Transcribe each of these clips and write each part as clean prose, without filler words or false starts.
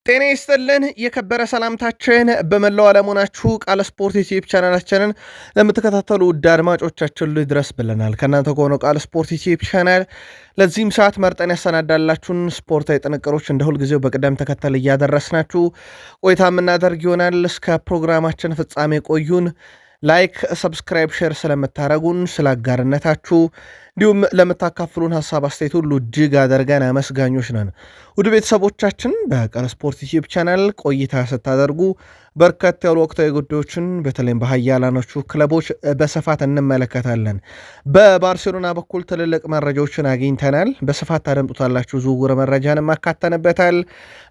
ጤና ይስጥልን የከበረ ሰላምታችን በመላው ዓለም ሆናችሁ ቃል ስፖርት ዩቲዩብ ቻናላችንን ለምትከታተሉ ውድ አድማጮቻችን ድረስ ብለናል። ከእናንተ ከሆነው ቃል ስፖርት ዩቲዩብ ቻናል ለዚህም ሰዓት መርጠን ያሰናዳላችሁን ስፖርታዊ ጥንቅሮች እንደ ሁልጊዜው በቅደም ተከተል እያደረስናችሁ ቆይታ የምናደርግ ይሆናል። እስከ ፕሮግራማችን ፍጻሜ ቆዩን። ላይክ፣ ሰብስክራይብ፣ ሼር ስለምታደረጉን ስለ አጋርነታችሁ እንዲሁም ለምታካፍሉን ሀሳብ አስተያየት ሁሉ እጅግ አደርገን አመስጋኞች ነን። ውድ ቤተሰቦቻችን በቃል ስፖርት ዩቲዩብ ቻናል ቆይታ ስታደርጉ በርከት ያሉ ወቅታዊ ጉዳዮችን በተለይም በሀያላኖቹ ክለቦች በስፋት እንመለከታለን። በባርሴሎና በኩል ትልልቅ መረጃዎችን አግኝተናል፣ በስፋት ታደምጡታላችሁ። ዝውውር መረጃን ማካተንበታል።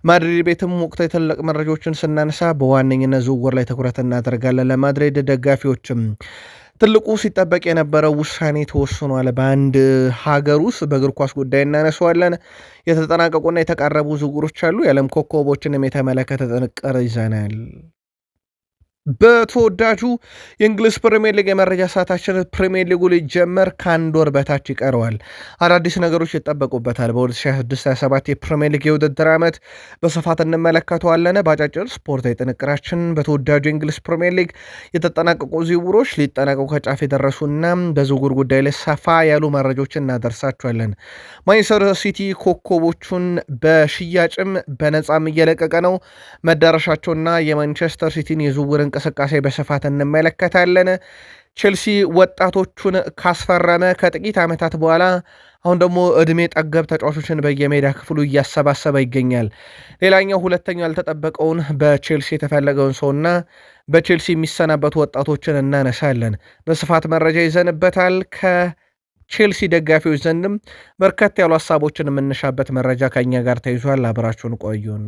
ማድሪድ ቤትም ወቅታዊ ትልልቅ መረጃዎችን ስናነሳ በዋነኝነት ዝውውር ላይ ትኩረት እናደርጋለን። ለማድሪድ ደጋፊዎችም ትልቁ ሲጠበቅ የነበረው ውሳኔ ተወስኗል። በአንድ ሀገር ውስጥ በእግር ኳስ ጉዳይ እናነሳዋለን። የተጠናቀቁና የተቃረቡ ዝውውሮች አሉ። የዓለም ኮከቦችንም የተመለከተ ጥንቅር ይዘናል። በተወዳጁ የእንግሊዝ ፕሪሚየር ሊግ የመረጃ ሰዓታችን ፕሪሚየር ሊጉ ሊጀመር ከአንድ ወር በታች ይቀረዋል። አዳዲስ ነገሮች ይጠበቁበታል። በ2026/27 የፕሪሚየር ሊግ የውድድር ዓመት በስፋት እንመለከተዋለን። በአጫጭር ስፖርታዊ ጥንቅራችን በተወዳጁ የእንግሊዝ ፕሪሚየር ሊግ የተጠናቀቁ ዝውውሮች ሊጠናቀቁ ከጫፍ የደረሱና በዝውውር ጉዳይ ላይ ሰፋ ያሉ መረጃዎችን እናደርሳቸዋለን። ማንቸስተር ሲቲ ኮከቦቹን በሽያጭም በነፃም እየለቀቀ ነው። መዳረሻቸውና የማንቸስተር ሲቲን የዝውውር እንቅስቃሴ በስፋት እንመለከታለን። ቼልሲ ወጣቶቹን ካስፈረመ ከጥቂት ዓመታት በኋላ አሁን ደግሞ ዕድሜ ጠገብ ተጫዋቾችን በየሜዳ ክፍሉ እያሰባሰበ ይገኛል። ሌላኛው ሁለተኛው ያልተጠበቀውን በቼልሲ የተፈለገውን ሰውና በቼልሲ የሚሰናበቱ ወጣቶችን እናነሳለን። በስፋት መረጃ ይዘንበታል። ከቼልሲ ደጋፊዎች ዘንድም በርከት ያሉ ሀሳቦችን የምንሻበት መረጃ ከኛ ጋር ተይዟል። አብራችሁን ቆዩን።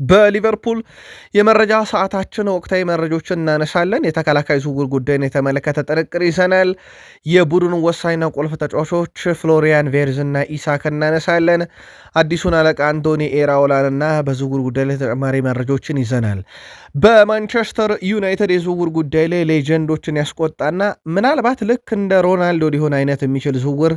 በሊቨርፑል የመረጃ ሰዓታችን ወቅታዊ መረጃዎችን እናነሳለን። የተከላካይ ዝውውር ጉዳይን የተመለከተ ጥንቅር ይዘናል። የቡድኑ ወሳኝና ቁልፍ ተጫዋቾች ፍሎሪያን ቬርዝ እና ኢሳክ እናነሳለን። አዲሱን አለቃ አንቶኒ ኤራውላንና በዝውውር ጉዳይ ላይ ተጨማሪ መረጃዎችን ይዘናል። በማንቸስተር ዩናይትድ የዝውውር ጉዳይ ላይ ሌጀንዶችን ያስቆጣና ምናልባት ልክ እንደ ሮናልዶ ሊሆን አይነት የሚችል ዝውውር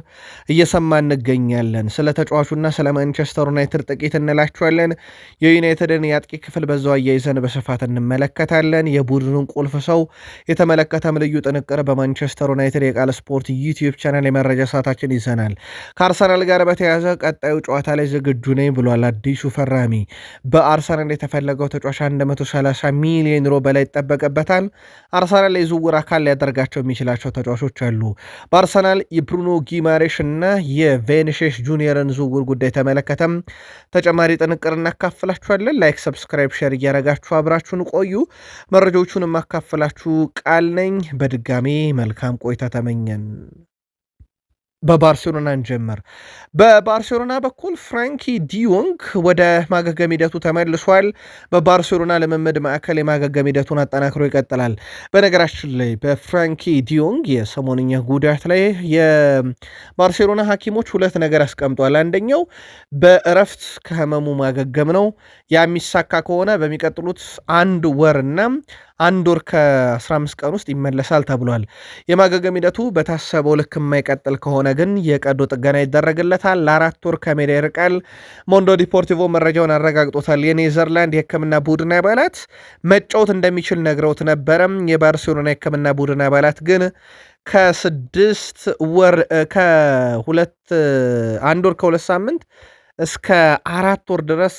እየሰማ እንገኛለን። ስለ ተጫዋቹና ስለ ማንቸስተር ዩናይትድ ጥቂት እንላቸዋለን። የዩናይትድን የአጥቂ ክፍል በዛው አያይዘን በስፋት እንመለከታለን። የቡድኑን ቁልፍ ሰው የተመለከተም ልዩ ጥንቅር በማንቸስተር ዩናይትድ የቃል ስፖርት ዩቲዩብ ቻናል የመረጃ ሰዓታችን ይዘናል። ከአርሰናል ጋር በተያያዘ ቀጣዩ ጨዋታ ላይ ዝግጁ ነኝ ብሏል አዲሱ ፈራሚ። በአርሰናል የተፈለገው ተጫዋች 130 ሚሊዮን ዩሮ በላይ ይጠበቅበታል። አርሰናል ላይ ዝውውር አካል ሊያደርጋቸው የሚችላቸው ተጫዋቾች አሉ። በአርሰናል የብሩኖ ጊማሬሽ እና የቬኒሽስ ጁኒየርን ዝውውር ጉዳይ ተመለከተም ተጨማሪ ጥንቅር እናካፍላችኋለን። ላይክ፣ ሰብስክራይብ፣ ሼር እያረጋችሁ አብራችሁን ቆዩ። መረጃዎቹን የማካፍላችሁ ቃል ነኝ። በድጋሜ መልካም ቆይታ ተመኘን። በባርሴሎና እንጀምር። በባርሴሎና በኩል ፍራንኪ ዲዮንግ ወደ ማገገም ሂደቱ ተመልሷል። በባርሴሎና ልምምድ ማዕከል የማገገም ሂደቱን አጠናክሮ ይቀጥላል። በነገራችን ላይ በፍራንኪ ዲዮንግ የሰሞንኛ ጉዳት ላይ የባርሴሎና ሐኪሞች ሁለት ነገር አስቀምጧል። አንደኛው በእረፍት ከህመሙ ማገገም ነው። ያ የሚሳካ ከሆነ በሚቀጥሉት አንድ ወርና አንድ ወር ከ15 ቀን ውስጥ ይመለሳል ተብሏል። የማገገም ሂደቱ በታሰበው ልክ የማይቀጥል ከሆነ ግን የቀዶ ጥገና ይደረግለታል። ለ4 ወር ከሜዳ ይርቃል። ሞንዶ ዲፖርቲቮ መረጃውን አረጋግጦታል። የኔዘርላንድ የሕክምና ቡድን አባላት መጫወት እንደሚችል ነግረውት ነበረም። የባርሴሎና የሕክምና ቡድን አባላት ግን ከ6 ወር አንድ ወር ከ2 ሳምንት እስከ 4 ወር ድረስ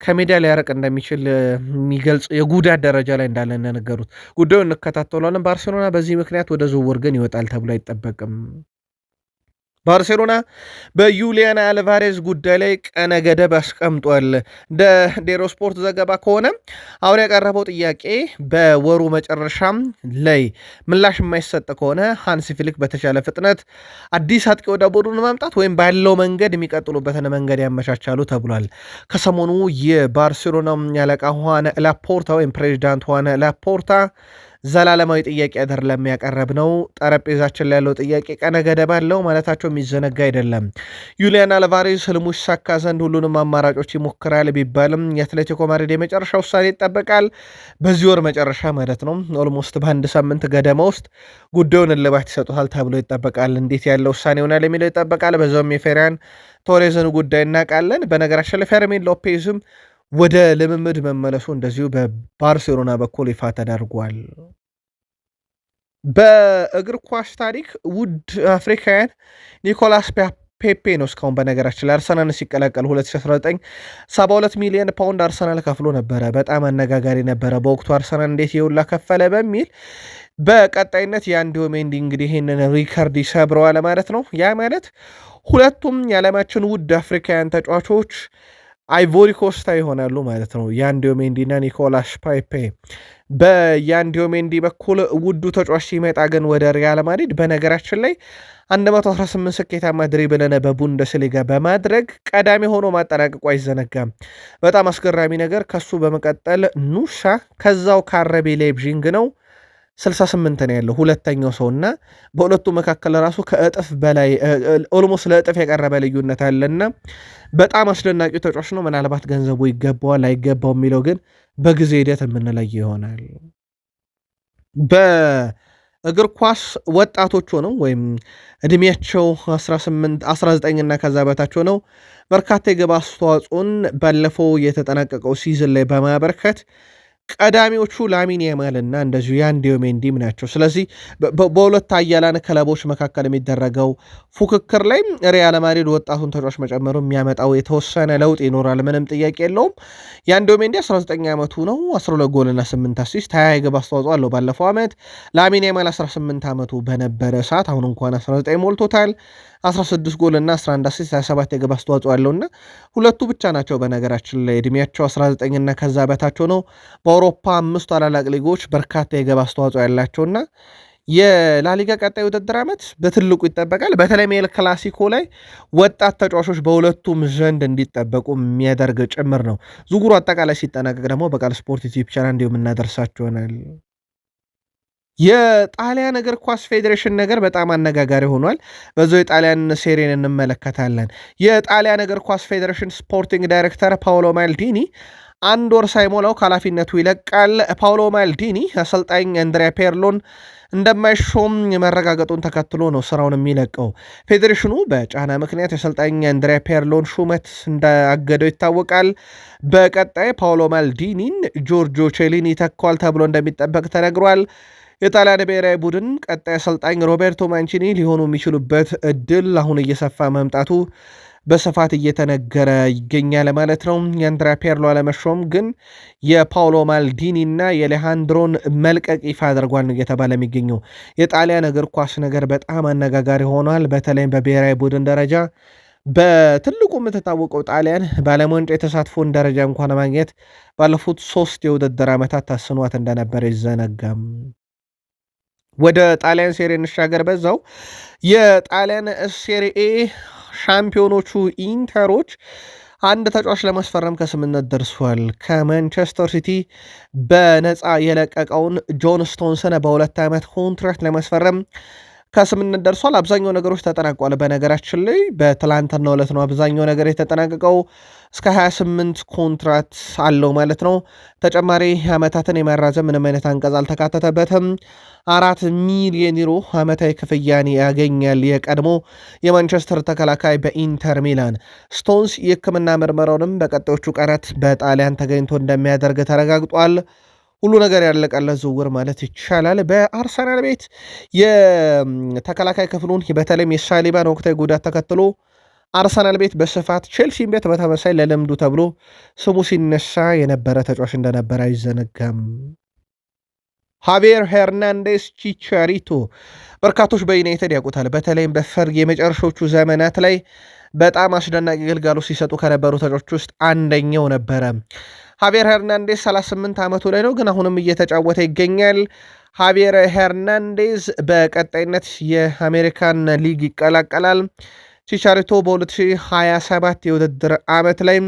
ከሜዳ ሊያረቅ እንደሚችል የሚገልጽ የጉዳት ደረጃ ላይ እንዳለ ነገሩት። ጉዳዩን እንከታተሏለን። ባርሴሎና በዚህ ምክንያት ወደ ዝውውር ግን ይወጣል ተብሎ አይጠበቅም። ባርሴሎና በዩሊያን አልቫሬዝ ጉዳይ ላይ ቀነ ገደብ አስቀምጧል። እንደ ዴሮ ስፖርት ዘገባ ከሆነ አሁን ያቀረበው ጥያቄ በወሩ መጨረሻም ላይ ምላሽ የማይሰጥ ከሆነ ሃንሲ ፍሊክ በተቻለ ፍጥነት አዲስ አጥቂ ወደ ቡድኑ ማምጣት ወይም ባለው መንገድ የሚቀጥሉበትን መንገድ ያመቻቻሉ ተብሏል። ከሰሞኑ የባርሴሎና ያለቃ ሁዋን ላፖርታ ወይም ፕሬዚዳንት ሁዋን ላፖርታ ዘላለማዊ ጥያቄ አይደለም ያቀረብ ነው፣ ጠረጴዛችን ላይ ያለው ጥያቄ ቀነ ገደብ አለው ማለታቸው የሚዘነጋ አይደለም። ዩሊያን አልቫሬዝ ህልሙ ይሳካ ዘንድ ሁሉንም አማራጮች ይሞክራል ቢባልም የአትሌቲኮ ማድሪድ የመጨረሻ ውሳኔ ይጠበቃል። በዚህ ወር መጨረሻ ማለት ነው። ኦልሞስት በአንድ ሳምንት ገደማ ውስጥ ጉዳዩን እልባት ይሰጡታል ተብሎ ይጠበቃል። እንዴት ያለው ውሳኔ ሆናል የሚለው ይጠበቃል። በዛውም የፌራን ቶሬዝን ጉዳይ እናውቃለን። በነገራችን ላይ ፌርሚን ሎፔዝም ወደ ልምምድ መመለሱ እንደዚሁ በባርሴሎና በኩል ይፋ ተደርጓል። በእግር ኳስ ታሪክ ውድ አፍሪካውያን ኒኮላስ ፔፔ ነው እስካሁን በነገራችን ላይ አርሰናል ሲቀላቀል 2019 72 ሚሊዮን ፓውንድ አርሰናል ከፍሎ ነበረ። በጣም አነጋጋሪ ነበረ በወቅቱ አርሰናል እንዴት የውላ ከፈለ በሚል። በቀጣይነት የአንዲዮ ሜንዲ እንግዲህ ይህንን ሪከርድ ይሰብረዋል ማለት ነው። ያ ማለት ሁለቱም የዓለማችን ውድ አፍሪካውያን ተጫዋቾች አይቮሪ ኮስታ ይሆናሉ ማለት ነው። የአንዲዮ ሜንዲ እና ኒኮላስ ፔፔ። በያንዲዮ ሜንዲ በኩል ውዱ ተጫዋች ሲመጣ ግን ወደ ሪያል ማድሪድ በነገራችን ላይ 118 ስኬታማ ድሪብልን በቡንደስሊጋ በማድረግ ቀዳሚ ሆኖ ማጠናቀቁ አይዘነጋም። በጣም አስገራሚ ነገር ከሱ በመቀጠል ኑሻ ከዛው ካረቤ ሌይፕዚግ ነው 68 ነው ያለው ሁለተኛው ሰው እና በሁለቱ መካከል ራሱ ከእጥፍ በላይ ኦልሞስት ለእጥፍ የቀረበ ልዩነት አለና በጣም አስደናቂ ተጫዋች ነው። ምናልባት ገንዘቡ ይገባዋል አይገባው የሚለው ግን በጊዜ ሂደት የምንለየው ይሆናል። በእግር ኳስ ወጣቶች ሆነው ወይም እድሜያቸው 18 19 እና ከዛ በታች ሆነው በርካታ የግብ አስተዋጽኦን ባለፈው የተጠናቀቀው ሲዝን ላይ በማበርከት ቀዳሚዎቹ ላሚን ያማል እና እንደዚሁ የአንዲዮ ሜንዲም ናቸው። ስለዚህ በሁለት አያላን ክለቦች መካከል የሚደረገው ፉክክር ላይ ሪያል ማድሪድ ወጣቱን ተጫዋች መጨመሩ የሚያመጣው የተወሰነ ለውጥ ይኖራል፣ ምንም ጥያቄ የለውም። የአንዲዮ ሜንዲ 19 ዓመቱ ነው። 12 ጎልና 8 አሲስት 20 የግብ አስተዋጽኦ አለው ባለፈው ዓመት። ላሚን ያማል 18 ዓመቱ በነበረ ሰዓት አሁን እንኳን 19 ሞልቶታል። 16 ጎል እና 11 አሲስት 27 የግብ አስተዋጽኦ ያለውና ሁለቱ ብቻ ናቸው በነገራችን ላይ እድሜያቸው 19 እና ከዛ በታቸው ነው በአውሮፓ 5 ታላላቅ ሊጎች በርካታ የግብ አስተዋጽኦ ያላቸውና የላሊጋ ቀጣይ ውድድር ዓመት በትልቁ ይጠበቃል። በተለይም ኤል ክላሲኮ ላይ ወጣት ተጫዋቾች በሁለቱም ዘንድ እንዲጠበቁ የሚያደርግ ጭምር ነው። ዝውውሩ አጠቃላይ ሲጠናቀቅ ደግሞ በቃል ስፖርት ዩቲዩብ ቻናል እንዲሁ የምናደርሳቸው ይሆናል። የጣሊያን እግር ኳስ ፌዴሬሽን ነገር በጣም አነጋጋሪ ሆኗል። በዛው የጣሊያን ሴሪን እንመለከታለን። የጣሊያን እግር ኳስ ፌዴሬሽን ስፖርቲንግ ዳይሬክተር ፓውሎ ማልዲኒ አንድ ወር ሳይሞላው ከኃላፊነቱ ይለቃል። ፓውሎ ማልዲኒ አሰልጣኝ አንድሪያ ፔርሎን እንደማይሾም መረጋገጡን ተከትሎ ነው ስራውን የሚለቀው። ፌዴሬሽኑ በጫና ምክንያት የአሰልጣኝ አንድሪያ ፔርሎን ሹመት እንዳገደው ይታወቃል። በቀጣይ ፓውሎ ማልዲኒን ጆርጆ ቼሊኒ ይተካዋል ተብሎ እንደሚጠበቅ ተነግሯል። የጣሊያን ብሔራዊ ቡድን ቀጣይ አሰልጣኝ ሮቤርቶ ማንቺኒ ሊሆኑ የሚችሉበት እድል አሁን እየሰፋ መምጣቱ በስፋት እየተነገረ ይገኛል ማለት ነው። የአንድሪያ ፔርሎ አለመሾም ግን የፓውሎ ማልዲኒ እና የአሌሃንድሮን መልቀቅ ይፋ አድርጓል ነው እየተባለ የሚገኘው። የጣሊያን እግር ኳስ ነገር በጣም አነጋጋሪ ሆኗል። በተለይም በብሔራዊ ቡድን ደረጃ በትልቁ የምትታወቀው ጣሊያን በዓለም ዋንጫ የተሳትፎን ደረጃ እንኳን ማግኘት ባለፉት 3 የውድድር ዓመታት ታስኗት እንደነበረ ይዘነጋም። ወደ ጣሊያን ሴሪ እንሻገር። በዛው የጣሊያን ሴሪኤ ሻምፒዮኖቹ ኢንተሮች አንድ ተጫዋች ለማስፈረም ከስምነት ደርሷል። ከማንቸስተር ሲቲ በነፃ የለቀቀውን ጆን ስቶንስን በ2 ዓመት ኮንትራክት ለማስፈረም ከስምነት ደርሷል። አብዛኛው ነገሮች ተጠናቋል። በነገራችን ላይ በትላንትና ዕለት ነው አብዛኛው ነገር የተጠናቀቀው። እስከ 28 ኮንትራት አለው ማለት ነው። ተጨማሪ ዓመታትን የማራዘም ምንም አይነት አንቀጽ አልተካተተበትም። 4 ሚሊዮን ዩሮ ዓመታዊ ክፍያን ያገኛል። የቀድሞ የማንቸስተር ተከላካይ በኢንተር ሚላን። ስቶንስ የሕክምና ምርመራውንም በቀጣዮቹ ቀናት በጣሊያን ተገኝቶ እንደሚያደርግ ተረጋግጧል። ሁሉ ነገር ያለቀለት ዝውውር ማለት ይቻላል። በአርሰናል ቤት የተከላካይ ክፍሉን በተለይም የሳሊባን ወቅታዊ ጉዳት ተከትሎ አርሰናል ቤት በስፋት ቼልሲን ቤት በተመሳይ ለልምዱ ተብሎ ስሙ ሲነሳ የነበረ ተጫዋች እንደነበረ አይዘነጋም። ሃቪየር ሄርናንዴስ ቺቻሪቶ በርካቶች በዩናይትድ ያውቁታል። በተለይም በፈርግ የመጨረሻዎቹ ዘመናት ላይ በጣም አስደናቂ ግልጋሎት ሲሰጡ ከነበሩ ተጫዋቾች ውስጥ አንደኛው ነበረ። ሃቪየር ሄርናንዴዝ 38 ዓመቱ ላይ ነው፣ ግን አሁንም እየተጫወተ ይገኛል። ሃቪየር ሄርናንዴዝ በቀጣይነት የአሜሪካን ሊግ ይቀላቀላል። ቺቻሪቶ በ2027 የውድድር ዓመት ላይ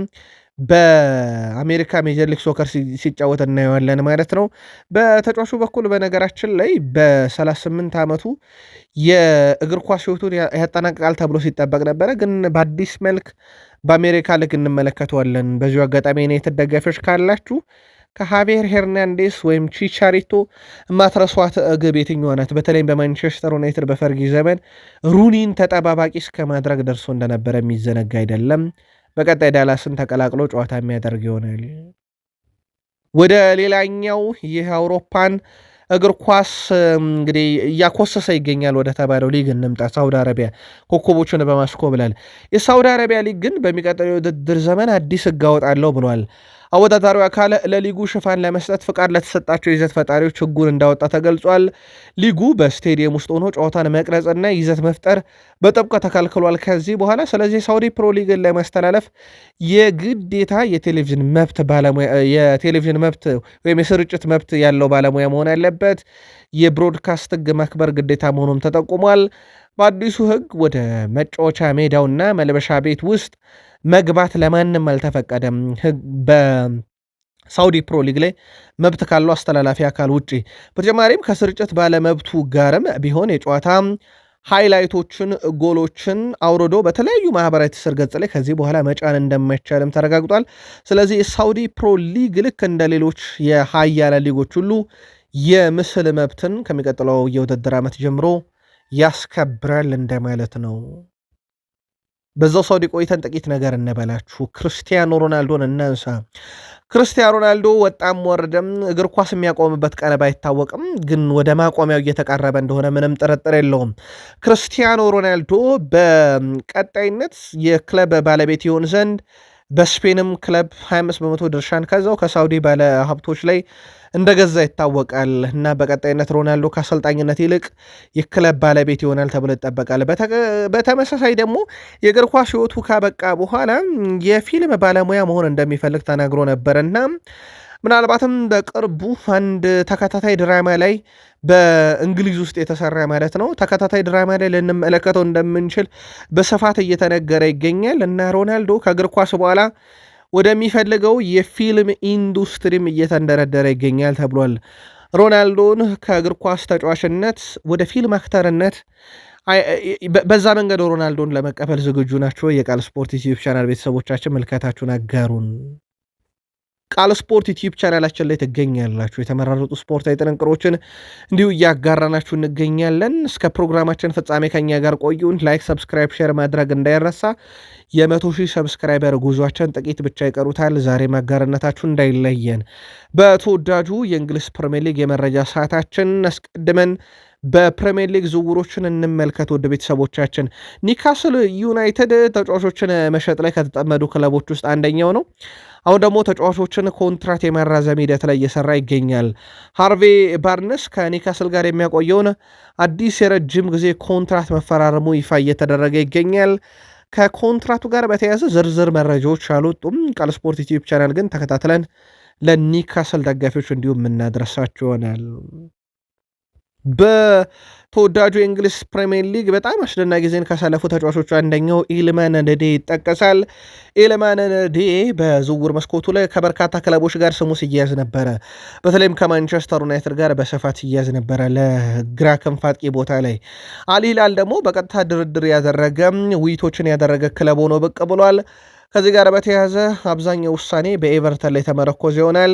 በአሜሪካ ሜጀር ሊግ ሶከር ሲጫወት እናየዋለን ማለት ነው። በተጫዋቹ በኩል በነገራችን ላይ በ38 ዓመቱ የእግር ኳስ ሕይወቱን ያጠናቅቃል ተብሎ ሲጠበቅ ነበረ፣ ግን በአዲስ መልክ በአሜሪካ ሊግ እንመለከተዋለን። በዚሁ አጋጣሚ ዩናይትድ ደጋፊዎች ካላችሁ ከሃቪየር ሄርናንዴስ ወይም ቺቻሪቶ ማትረሷት ግብ የትኛዋ ናት? በተለይም በማንቸስተር ዩናይትድ በፈርጊ ዘመን ሩኒን ተጠባባቂ እስከ ማድረግ ደርሶ እንደነበረ የሚዘነጋ አይደለም። በቀጣይ ዳላስን ተቀላቅሎ ጨዋታ የሚያደርግ ይሆናል። ወደ ሌላኛው ይህ አውሮፓን እግር ኳስ እንግዲህ እያኮሰሰ ይገኛል ወደ ተባለው ሊግ እንምጣ። ሳውዲ አረቢያ ኮከቦችን በማስኮብላል። የሳውዲ አረቢያ ሊግ ግን በሚቀጥለው የውድድር ዘመን አዲስ ሕግ አወጣለሁ ብሏል። አወዳዳሪው አካል ለሊጉ ሽፋን ለመስጠት ፍቃድ ለተሰጣቸው ይዘት ፈጣሪዎች ሕጉን እንዳወጣ ተገልጿል። ሊጉ በስቴዲየም ውስጥ ሆኖ ጨዋታን መቅረጽና ይዘት መፍጠር በጥብቅ ተከልክሏል ከዚህ በኋላ። ስለዚህ ሳውዲ ፕሮ ሊግን ለማስተላለፍ የግዴታ የቴሌቪዥን መብት ወይም የስርጭት መብት ያለው ባለሙያ መሆን ያለበት የብሮድካስት ሕግ ማክበር ግዴታ መሆኑም ተጠቁሟል። በአዲሱ ሕግ ወደ መጫወቻ ሜዳውና መልበሻ ቤት ውስጥ መግባት ለማንም አልተፈቀደም። በሳውዲ ፕሮ ሊግ ላይ መብት ካለው አስተላላፊ አካል ውጪ። በተጨማሪም ከስርጭት ባለመብቱ ጋርም ቢሆን የጨዋታ ሃይላይቶችን፣ ጎሎችን አውርዶ በተለያዩ ማህበራዊ ትስስር ገጽ ላይ ከዚህ በኋላ መጫን እንደማይቻልም ተረጋግጧል። ስለዚህ የሳውዲ ፕሮ ሊግ ልክ እንደ ሌሎች የሀያላን ሊጎች ሁሉ የምስል መብትን ከሚቀጥለው የውድድር ዓመት ጀምሮ ያስከብራል እንደማለት ነው። በዛው ሳውዲ ቆይተን ጥቂት ነገር እንበላችሁ። ክርስቲያኖ ሮናልዶን እናንሳ። ክርስቲያኖ ሮናልዶ ወጣም ወረደም እግር ኳስ የሚያቆምበት ቀን ባይታወቅም ግን ወደ ማቆሚያው እየተቃረበ እንደሆነ ምንም ጥርጥር የለውም። ክርስቲያኖ ሮናልዶ በቀጣይነት የክለብ ባለቤት ይሆን ዘንድ በስፔንም ክለብ 25 በመቶ ድርሻን ከዛው ከሳውዲ ባለ ሀብቶች ላይ እንደገዛ ይታወቃል እና በቀጣይነት ሮናልዶ ከአሰልጣኝነት ይልቅ የክለብ ባለቤት ይሆናል ተብሎ ይጠበቃል። በተመሳሳይ ደግሞ የእግር ኳስ ሕይወቱ ካበቃ በኋላ የፊልም ባለሙያ መሆን እንደሚፈልግ ተናግሮ ነበር እና ምናልባትም በቅርቡ አንድ ተከታታይ ድራማ ላይ በእንግሊዝ ውስጥ የተሰራ ማለት ነው ተከታታይ ድራማ ላይ ልንመለከተው እንደምንችል በስፋት እየተነገረ ይገኛል እና ሮናልዶ ከእግር ኳስ በኋላ ወደሚፈልገው የፊልም ኢንዱስትሪም እየተንደረደረ ይገኛል ተብሏል። ሮናልዶን ከእግር ኳስ ተጫዋችነት ወደ ፊልም አክተርነት በዛ መንገድ ሮናልዶን ለመቀበል ዝግጁ ናቸው? የቃል ስፖርት ዩቲዩብ ቻናል ቤተሰቦቻችን መልከታችሁን አጋሩን። ቃል ስፖርት ዩቲዩብ ቻናላችን ላይ ትገኛላችሁ። የተመራረጡ ስፖርታዊ ጥንቅሮችን እንዲሁ እያጋራናችሁ እንገኛለን። እስከ ፕሮግራማችን ፍጻሜ ከኛ ጋር ቆዩን። ላይክ፣ ሰብስክራይብ፣ ሼር ማድረግ እንዳይረሳ። የ100,000 ሰብስክራይበር ጉዟችን ጥቂት ብቻ ይቀሩታል። ዛሬ ማጋርነታችሁ እንዳይለየን። በተወዳጁ የእንግሊዝ ፕሪሚየር ሊግ የመረጃ ሰዓታችን አስቀድመን በፕሪሚየር ሊግ ዝውውሮችን እንመልከት። ወደ ቤተሰቦቻችን ኒውካስል ዩናይትድ ተጫዋቾችን መሸጥ ላይ ከተጠመዱ ክለቦች ውስጥ አንደኛው ነው። አሁን ደግሞ ተጫዋቾችን ኮንትራት የማራዘም ሂደት ላይ እየሰራ ይገኛል። ሃርቬ ባርነስ ከኒውካስል ጋር የሚያቆየውን አዲስ የረጅም ጊዜ ኮንትራት መፈራረሙ ይፋ እየተደረገ ይገኛል። ከኮንትራቱ ጋር በተያያዘ ዝርዝር መረጃዎች አልወጡም። ቃል ስፖርት ዩቲዩብ ቻናል ግን ተከታትለን ለኒውካስል ደጋፊዎች እንዲሁም የምናደርሳቸው ይሆናል። በተወዳጁ የእንግሊዝ ፕሪሚየር ሊግ በጣም አስደናቂ ጊዜን ካሳለፉ ተጫዋቾቹ አንደኛው ኢልማን ነዴ ይጠቀሳል። ኢልማን ነዴ በዝውውር መስኮቱ ላይ ከበርካታ ክለቦች ጋር ስሙ ሲያያዝ ነበረ። በተለይም ከማንቸስተር ዩናይትድ ጋር በስፋት ሲያያዝ ነበረ ለግራ ክንፍ አጥቂ ቦታ ላይ። አል ሂላል ደግሞ በቀጥታ ድርድር ያደረገ ውይይቶችን ያደረገ ክለብ ሆኖ ብቅ ብሏል። ከዚህ ጋር በተያያዘ አብዛኛው ውሳኔ በኤቨርተን ላይ ተመረኮዝ ይሆናል።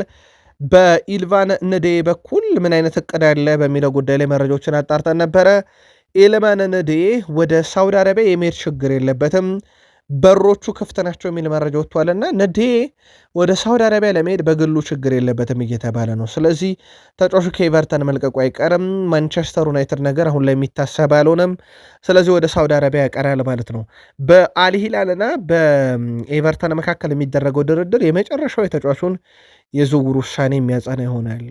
በኢልቫን ነዴ በኩል ምን አይነት እቅድ አለ በሚለው ጉዳይ ላይ መረጃዎችን አጣርተን ነበረ። ኢልማን ነዴ ወደ ሳውዲ አረቢያ የመሄድ ችግር የለበትም፣ በሮቹ ክፍት ናቸው የሚል መረጃ ወጥቷልና ነዴ ወደ ሳውዲ አረቢያ ለመሄድ በግሉ ችግር የለበትም እየተባለ ነው። ስለዚህ ተጫዋቹ ከኤቨርተን መልቀቁ አይቀርም። ማንቸስተር ዩናይትድ ነገር አሁን ላይ የሚታሰብ አልሆነም። ስለዚህ ወደ ሳውዲ አረቢያ ያቀናል ማለት ነው። በአልሂላልና በኤቨርተን መካከል የሚደረገው ድርድር የመጨረሻው የተጫዋቹን የዝውውር ውሳኔ የሚያጸና ይሆናል።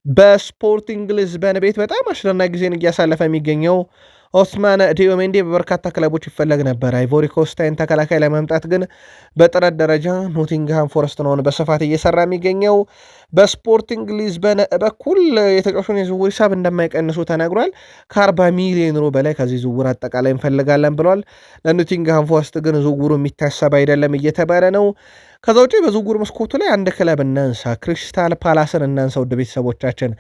በስፖርቲንግ ሊዝበን ቤት በጣም አስደናቂ ጊዜን እያሳለፈ የሚገኘው ኦስማን ዲዮሜንዲ በበርካታ ክለቦች ይፈለግ ነበር። አይቮሪ ኮስታይን ተከላካይ ለመምጣት ግን በጥረት ደረጃ ኖቲንግሃም ፎረስት ነውን በስፋት እየሰራ የሚገኘው። በስፖርቲንግ ሊዝበን በኩል የተጫዋቹን የዝውውር ሂሳብ እንደማይቀንሱ ተናግሯል። ከ40 ሚሊዮን ዩሮ በላይ ከዚህ ዝውውር አጠቃላይ እንፈልጋለን ብሏል። ለኖቲንግሃም ፎረስት ግን ዝውውሩ የሚታሰብ አይደለም እየተባለ ነው። ከዛ ውጭ በዝውውር መስኮቱ ላይ አንድ ክለብ እናንሳ፣ ክሪስታል ፓላስን እናንሳ። ውድ ቤተሰቦቻችን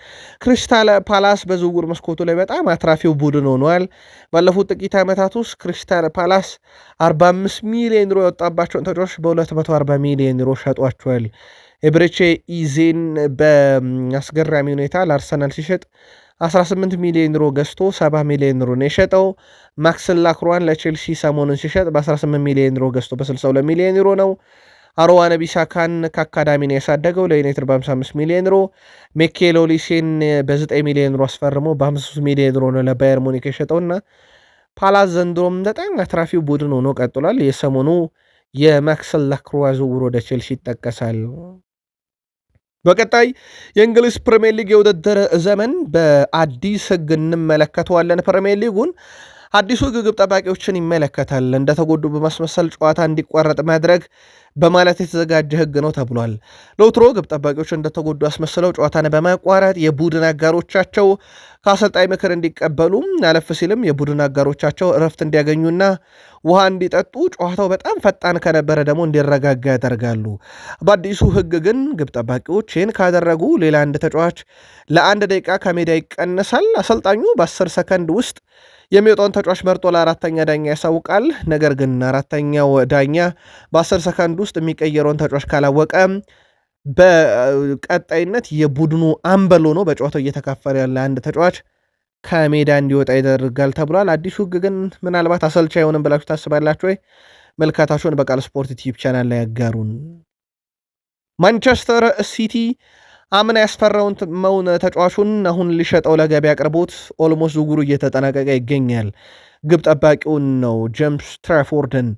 ክሪስታል ፓላስ በዝውውር መስኮቱ ላይ በጣም አትራፊው ቡድን ሆኗል። ባለፉት ጥቂት ዓመታት ውስጥ ክሪስታል ፓላስ 45 ሚሊዮን ዩሮ የወጣባቸውን ተጫዋቾች በ240 ሚሊዮን ዩሮ ሸጧቸዋል። ኤብሬቼ ኢዜን በአስገራሚ ሁኔታ ለአርሰናል ሲሸጥ 18 ሚሊዮን ዩሮ ገዝቶ 70 ሚሊዮን ዩሮ ነው የሸጠው። ማክስን ላክሯን ለቼልሲ ሰሞኑን ሲሸጥ በ18 ሚሊዮን ዩሮ ገዝቶ በ62 ሚሊዮን ዩሮ ነው። አሮዋነ ቢሳካን ከአካዳሚ ነው ያሳደገው ለዩናይትድ በ55 ሚሊዮን ዩሮ። ሚኬል ኦሊሴን በ9 ሚሊዮን ዩሮ አስፈርሞ በ53 ሚሊዮን ዩሮ ነው ለባየር ሙኒክ የሸጠውና ፓላስ ዘንድሮም በጣም አትራፊው ቡድን ሆኖ ቀጥሏል። የሰሞኑ የማክሰል ላክሯ ዝውውር ወደ ቼልሲ ይጠቀሳል። በቀጣይ የእንግሊዝ ፕሪሚየር ሊግ የውድድር ዘመን በአዲስ ሕግ እንመለከተዋለን። ፕሪሚየር ሊጉን አዲሱ ግብ ጠባቂዎችን ይመለከታል። እንደተጎዱ በማስመሰል ጨዋታ እንዲቋረጥ ማድረግ በማለት የተዘጋጀ ሕግ ነው ተብሏል። ለውትሮ ግብ ጠባቂዎች እንደተጎዱ አስመስለው ጨዋታን በማቋረጥ የቡድን አጋሮቻቸው ከአሰልጣኝ ምክር እንዲቀበሉ አለፍ ሲልም የቡድን አጋሮቻቸው እረፍት እንዲያገኙና ውሃ እንዲጠጡ ጨዋታው በጣም ፈጣን ከነበረ ደግሞ እንዲረጋጋ ያደርጋሉ። በአዲሱ ሕግ ግን ግብ ጠባቂዎች ይህን ካደረጉ ሌላ አንድ ተጫዋች ለ1 ደቂቃ ከሜዳ ይቀነሳል። አሰልጣኙ በ10 ሰከንድ ውስጥ የሚወጣውን ተጫዋች መርጦ ለአራተኛ ዳኛ ያሳውቃል። ነገር ግን አራተኛው ዳኛ በ10 ሰከንድ ውስጥ የሚቀየረውን ተጫዋች ካላወቀ በቀጣይነት የቡድኑ አምበል ሆኖ በጨዋታው እየተካፈለ ያለ አንድ ተጫዋች ከሜዳ እንዲወጣ ይደረጋል ተብሏል። አዲሱ ሕግ ግን ምናልባት አሰልቻ አይሆንም ብላችሁ ታስባላችሁ ወይ? መልካታችሁን በቃል ስፖርት ዩቲዩብ ቻናል ላይ ያጋሩን። ማንቸስተር ሲቲ አምና ያስፈራውን ተጫዋቹን አሁን ሊሸጠው ለገበያ አቅርቦት ኦልሞስት ዝውውሩ እየተጠናቀቀ ይገኛል። ግብ ጠባቂውን ነው ጄምስ ትራፎርድን።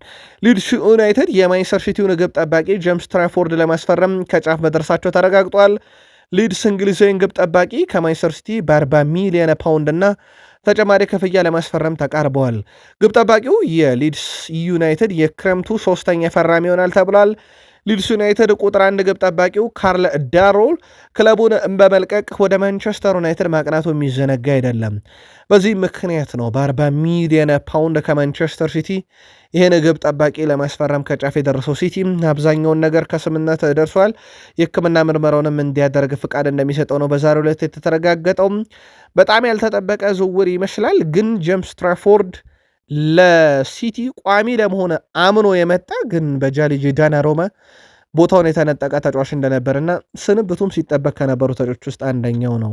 ሊድስ ዩናይትድ የማንቸስተር ሲቲውን ግብ ጠባቂ ጄምስ ትራፎርድ ለማስፈረም ከጫፍ መድረሳቸው ተረጋግጧል። ሊድስ እንግሊዛዊን ግብ ጠባቂ ከማንቸስተር ሲቲ በ40 ሚሊዮን ፓውንድ እና ተጨማሪ ክፍያ ለማስፈረም ተቃርበዋል። ግብ ጠባቂው የሊድስ ዩናይትድ የክረምቱ 3ኛ ፈራሚ ይሆናል ተብሏል። ሊድስ ዩናይትድ ቁጥር 1 ግብ ጠባቂው ካርል ዳሮል ክለቡን በመልቀቅ ወደ ማንቸስተር ዩናይትድ ማቅናቱ የሚዘነጋ አይደለም። በዚህ ምክንያት ነው በ40 ሚሊዮን ፓውንድ ከማንቸስተር ሲቲ ይህን ግብ ጠባቂ ለማስፈረም ከጫፍ የደረሰው። ሲቲ አብዛኛውን ነገር ከስምነት ደርሷል። የሕክምና ምርመራውንም እንዲያደርግ ፍቃድ እንደሚሰጠው ነው በዛሬው ዕለት የተረጋገጠው። በጣም ያልተጠበቀ ዝውውር ይመስላል። ግን ጄምስ ትራፎርድ ለሲቲ ቋሚ ለመሆን አምኖ የመጣ ግን በጃሊጂ ዳናሮማ ቦታውን የተነጠቀ ተጫዋች እንደነበርና ስንብቱም ሲጠበቅ ከነበሩ ተጫዋቾች ውስጥ አንደኛው ነው።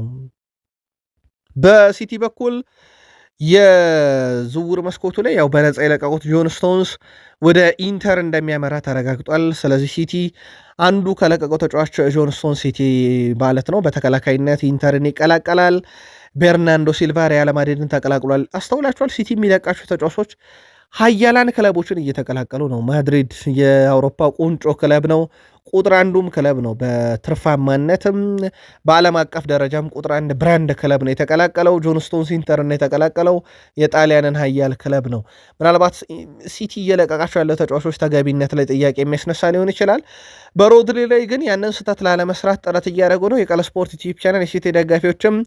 በሲቲ በኩል የዝውውር መስኮቱ ላይ ያው በነፃ የለቀቁት ጆን ስቶንስ ወደ ኢንተር እንደሚያመራ ተረጋግጧል። ስለዚህ ሲቲ አንዱ ከለቀቀው ተጫዋች ጆን ስቶንስ ሲቲ ማለት ነው በተከላካይነት ኢንተርን ይቀላቀላል። ቤርናንዶ ሲልቫ ሪያል ማድሪድን ተቀላቅሏል። አስተውላችኋል? ሲቲ የሚለቃቸው ተጫዋቾች ሀያላን ክለቦችን እየተቀላቀሉ ነው። ማድሪድ የአውሮፓ ቁንጮ ክለብ ነው። ቁጥር አንዱም ክለብ ነው። በትርፋማነትም በዓለም አቀፍ ደረጃም ቁጥር 1 ብራንድ ክለብ ነው የተቀላቀለው። ጆን ስቶንስ ኢንተርን የተቀላቀለው የጣሊያንን ሀያል ክለብ ነው። ምናልባት ሲቲ እየለቀቃቸው ያለው ተጫዋቾች ተገቢነት ላይ ጥያቄ የሚያስነሳ ሊሆን ይችላል። በሮድሪ ላይ ግን ያንን ስህተት ላለመስራት ጥረት እያደረጉ ነው። የቃል ስፖርት ዩቲዩብ ቻናል የሲቲ ደጋፊዎችም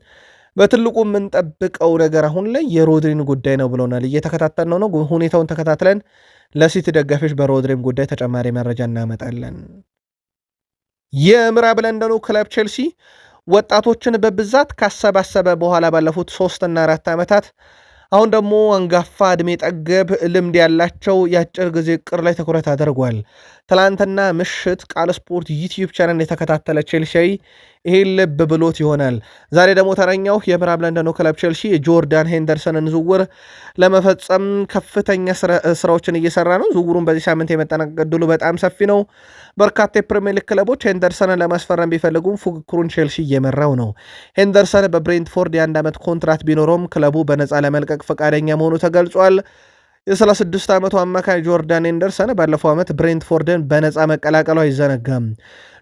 በትልቁ የምንጠብቀው ነገር አሁን ላይ የሮድሪን ጉዳይ ነው ብለውናል። እየተከታተል ነው ሁኔታውን ተከታትለን ለሲቲ ደጋፊዎች በሮድሪም ጉዳይ ተጨማሪ መረጃ እናመጣለን። የምዕራብ ለንደኑ ክለብ ቼልሲ ወጣቶችን በብዛት ካሰባሰበ በኋላ ባለፉት 3 እና 4 ዓመታት አሁን ደግሞ አንጋፋ ዕድሜ ጠገብ ልምድ ያላቸው የአጭር ጊዜ እቅድ ላይ ትኩረት አድርጓል። ትላንትና ምሽት ቃል ስፖርት ዩቲዩብ ቻናል የተከታተለ ቼልሲያዊ ይሄን ልብ ብሎት ይሆናል። ዛሬ ደግሞ ተረኛው የምዕራብ ለንደኑ ክለብ ቼልሲ ጆርዳን ሄንደርሰንን ዝውውር ለመፈጸም ከፍተኛ ስራዎችን እየሰራ ነው። ዝውውሩን በዚህ ሳምንት የመጠናቀቅ ዕድሉ በጣም ሰፊ ነው። በርካታ የፕሪሚየር ሊግ ክለቦች ሄንደርሰንን ለማስፈረም ቢፈልጉም ፉክክሩን ቼልሲ እየመራው ነው። ሄንደርሰን በብሬንትፎርድ የ1 ዓመት ኮንትራት ቢኖረውም ክለቡ በነፃ ለመልቀቅ ፈቃደኛ መሆኑ ተገልጿል። የ36 ዓመቱ አማካይ ጆርዳን ሄንደርሰን ባለፈው ዓመት ብሬንትፎርድን በነፃ መቀላቀሉ አይዘነጋም።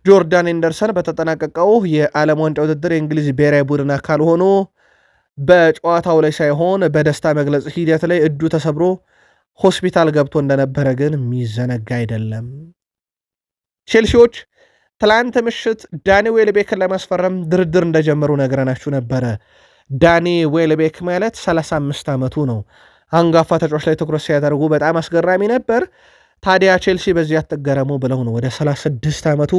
ጆርዳን ሄንደርሰን በተጠናቀቀው የዓለም ዋንጫ ውድድር የእንግሊዝ ብሔራዊ ቡድን አካል ሆኖ በጨዋታው ላይ ሳይሆን በደስታ መግለጽ ሂደት ላይ እጁ ተሰብሮ ሆስፒታል ገብቶ እንደነበረ ግን የሚዘነጋ አይደለም። ቼልሲዎች ትላንት ምሽት ዳኒ ዌልቤክን ለማስፈረም ድርድር እንደጀመሩ ነግረናችሁ ነበረ። ዳኒ ዌልቤክ ማለት 35 ዓመቱ ነው። አንጋፋ ተጫዋች ላይ ትኩረት ሲያደርጉ በጣም አስገራሚ ነበር። ታዲያ ቼልሲ በዚህ አትገረሙ ብለው ነው ወደ 36 ዓመቱ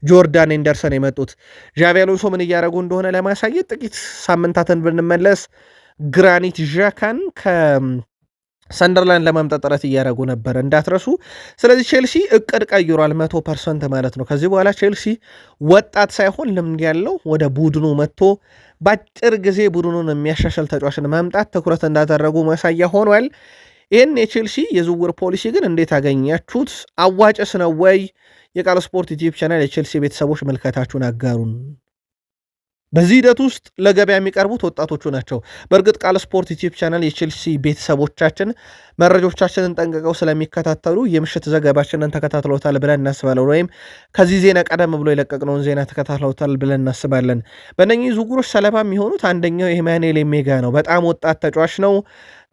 ጆርዳን ሄንደርሰን የመጡት። ዣቪ አሎንሶ ምን እያደረጉ እንደሆነ ለማሳየት ጥቂት ሳምንታትን ብንመለስ ግራኒት ዣካን ከሰንደርላንድ ለማምጣት ጥረት እያደረጉ ነበር እንዳትረሱ። ስለዚህ ቼልሲ እቅድ ቀይሯል 100% ማለት ነው። ከዚህ በኋላ ቼልሲ ወጣት ሳይሆን ልምድ ያለው ወደ ቡድኑ መጥቶ በአጭር ጊዜ ቡድኑን የሚያሻሽል ተጫዋችን ማምጣት ትኩረት እንዳደረጉ ማሳያ ሆኗል። ይህን የቼልሲ የዝውውር ፖሊሲ ግን እንዴት አገኛችሁት? አዋጭስ ነው ወይ? የቃል ስፖርት ዩቲዩብ ቻናል የቼልሲ ቤተሰቦች መልከታችሁን አጋሩን። በዚህ ሂደት ውስጥ ለገበያ የሚቀርቡት ወጣቶቹ ናቸው። በእርግጥ ቃል ስፖርት ዩቲዩብ ቻናል የቼልሲ ቤተሰቦቻችን መረጃዎቻችንን ጠንቅቀው ስለሚከታተሉ የምሽት ዘገባችንን ተከታትለውታል ብለን እናስባለን። ወይም ከዚህ ዜና ቀደም ብሎ የለቀቅነውን ዜና ተከታትለውታል ብለን እናስባለን። በእነኚህ ዝውውሮች ሰለባ የሚሆኑት አንደኛው ኢማኑኤል ሜጋ ነው። በጣም ወጣት ተጫዋች ነው።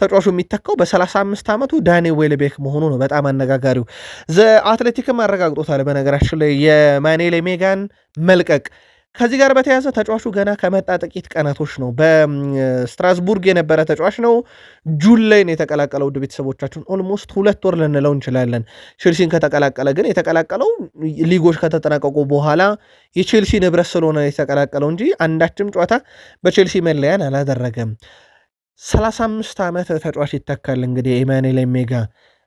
ተጫዋቹ የሚተካው በ35 ዓመቱ ዳኒ ዌልቤክ መሆኑ ነው በጣም አነጋጋሪው። ዘ አትሌቲክም አረጋግጦታል። በነገራችን ላይ የኢማኑኤል ሜጋን መልቀቅ ከዚህ ጋር በተያያዘ ተጫዋቹ ገና ከመጣ ጥቂት ቀናቶች ነው። በስትራስቡርግ የነበረ ተጫዋች ነው። ጁን ላይ ነው የተቀላቀለው። ውድ ቤተሰቦቻችን ኦልሞስት 2 ወር ልንለው እንችላለን። ቼልሲን ከተቀላቀለ ግን የተቀላቀለው ሊጎች ከተጠናቀቁ በኋላ የቼልሲ ንብረት ስለሆነ የተቀላቀለው እንጂ አንዳችም ጨዋታ በቼልሲ መለያን አላደረገም። 35 ዓመት ተጫዋች ይተካል። እንግዲህ ኢማኑኤል ሜጋ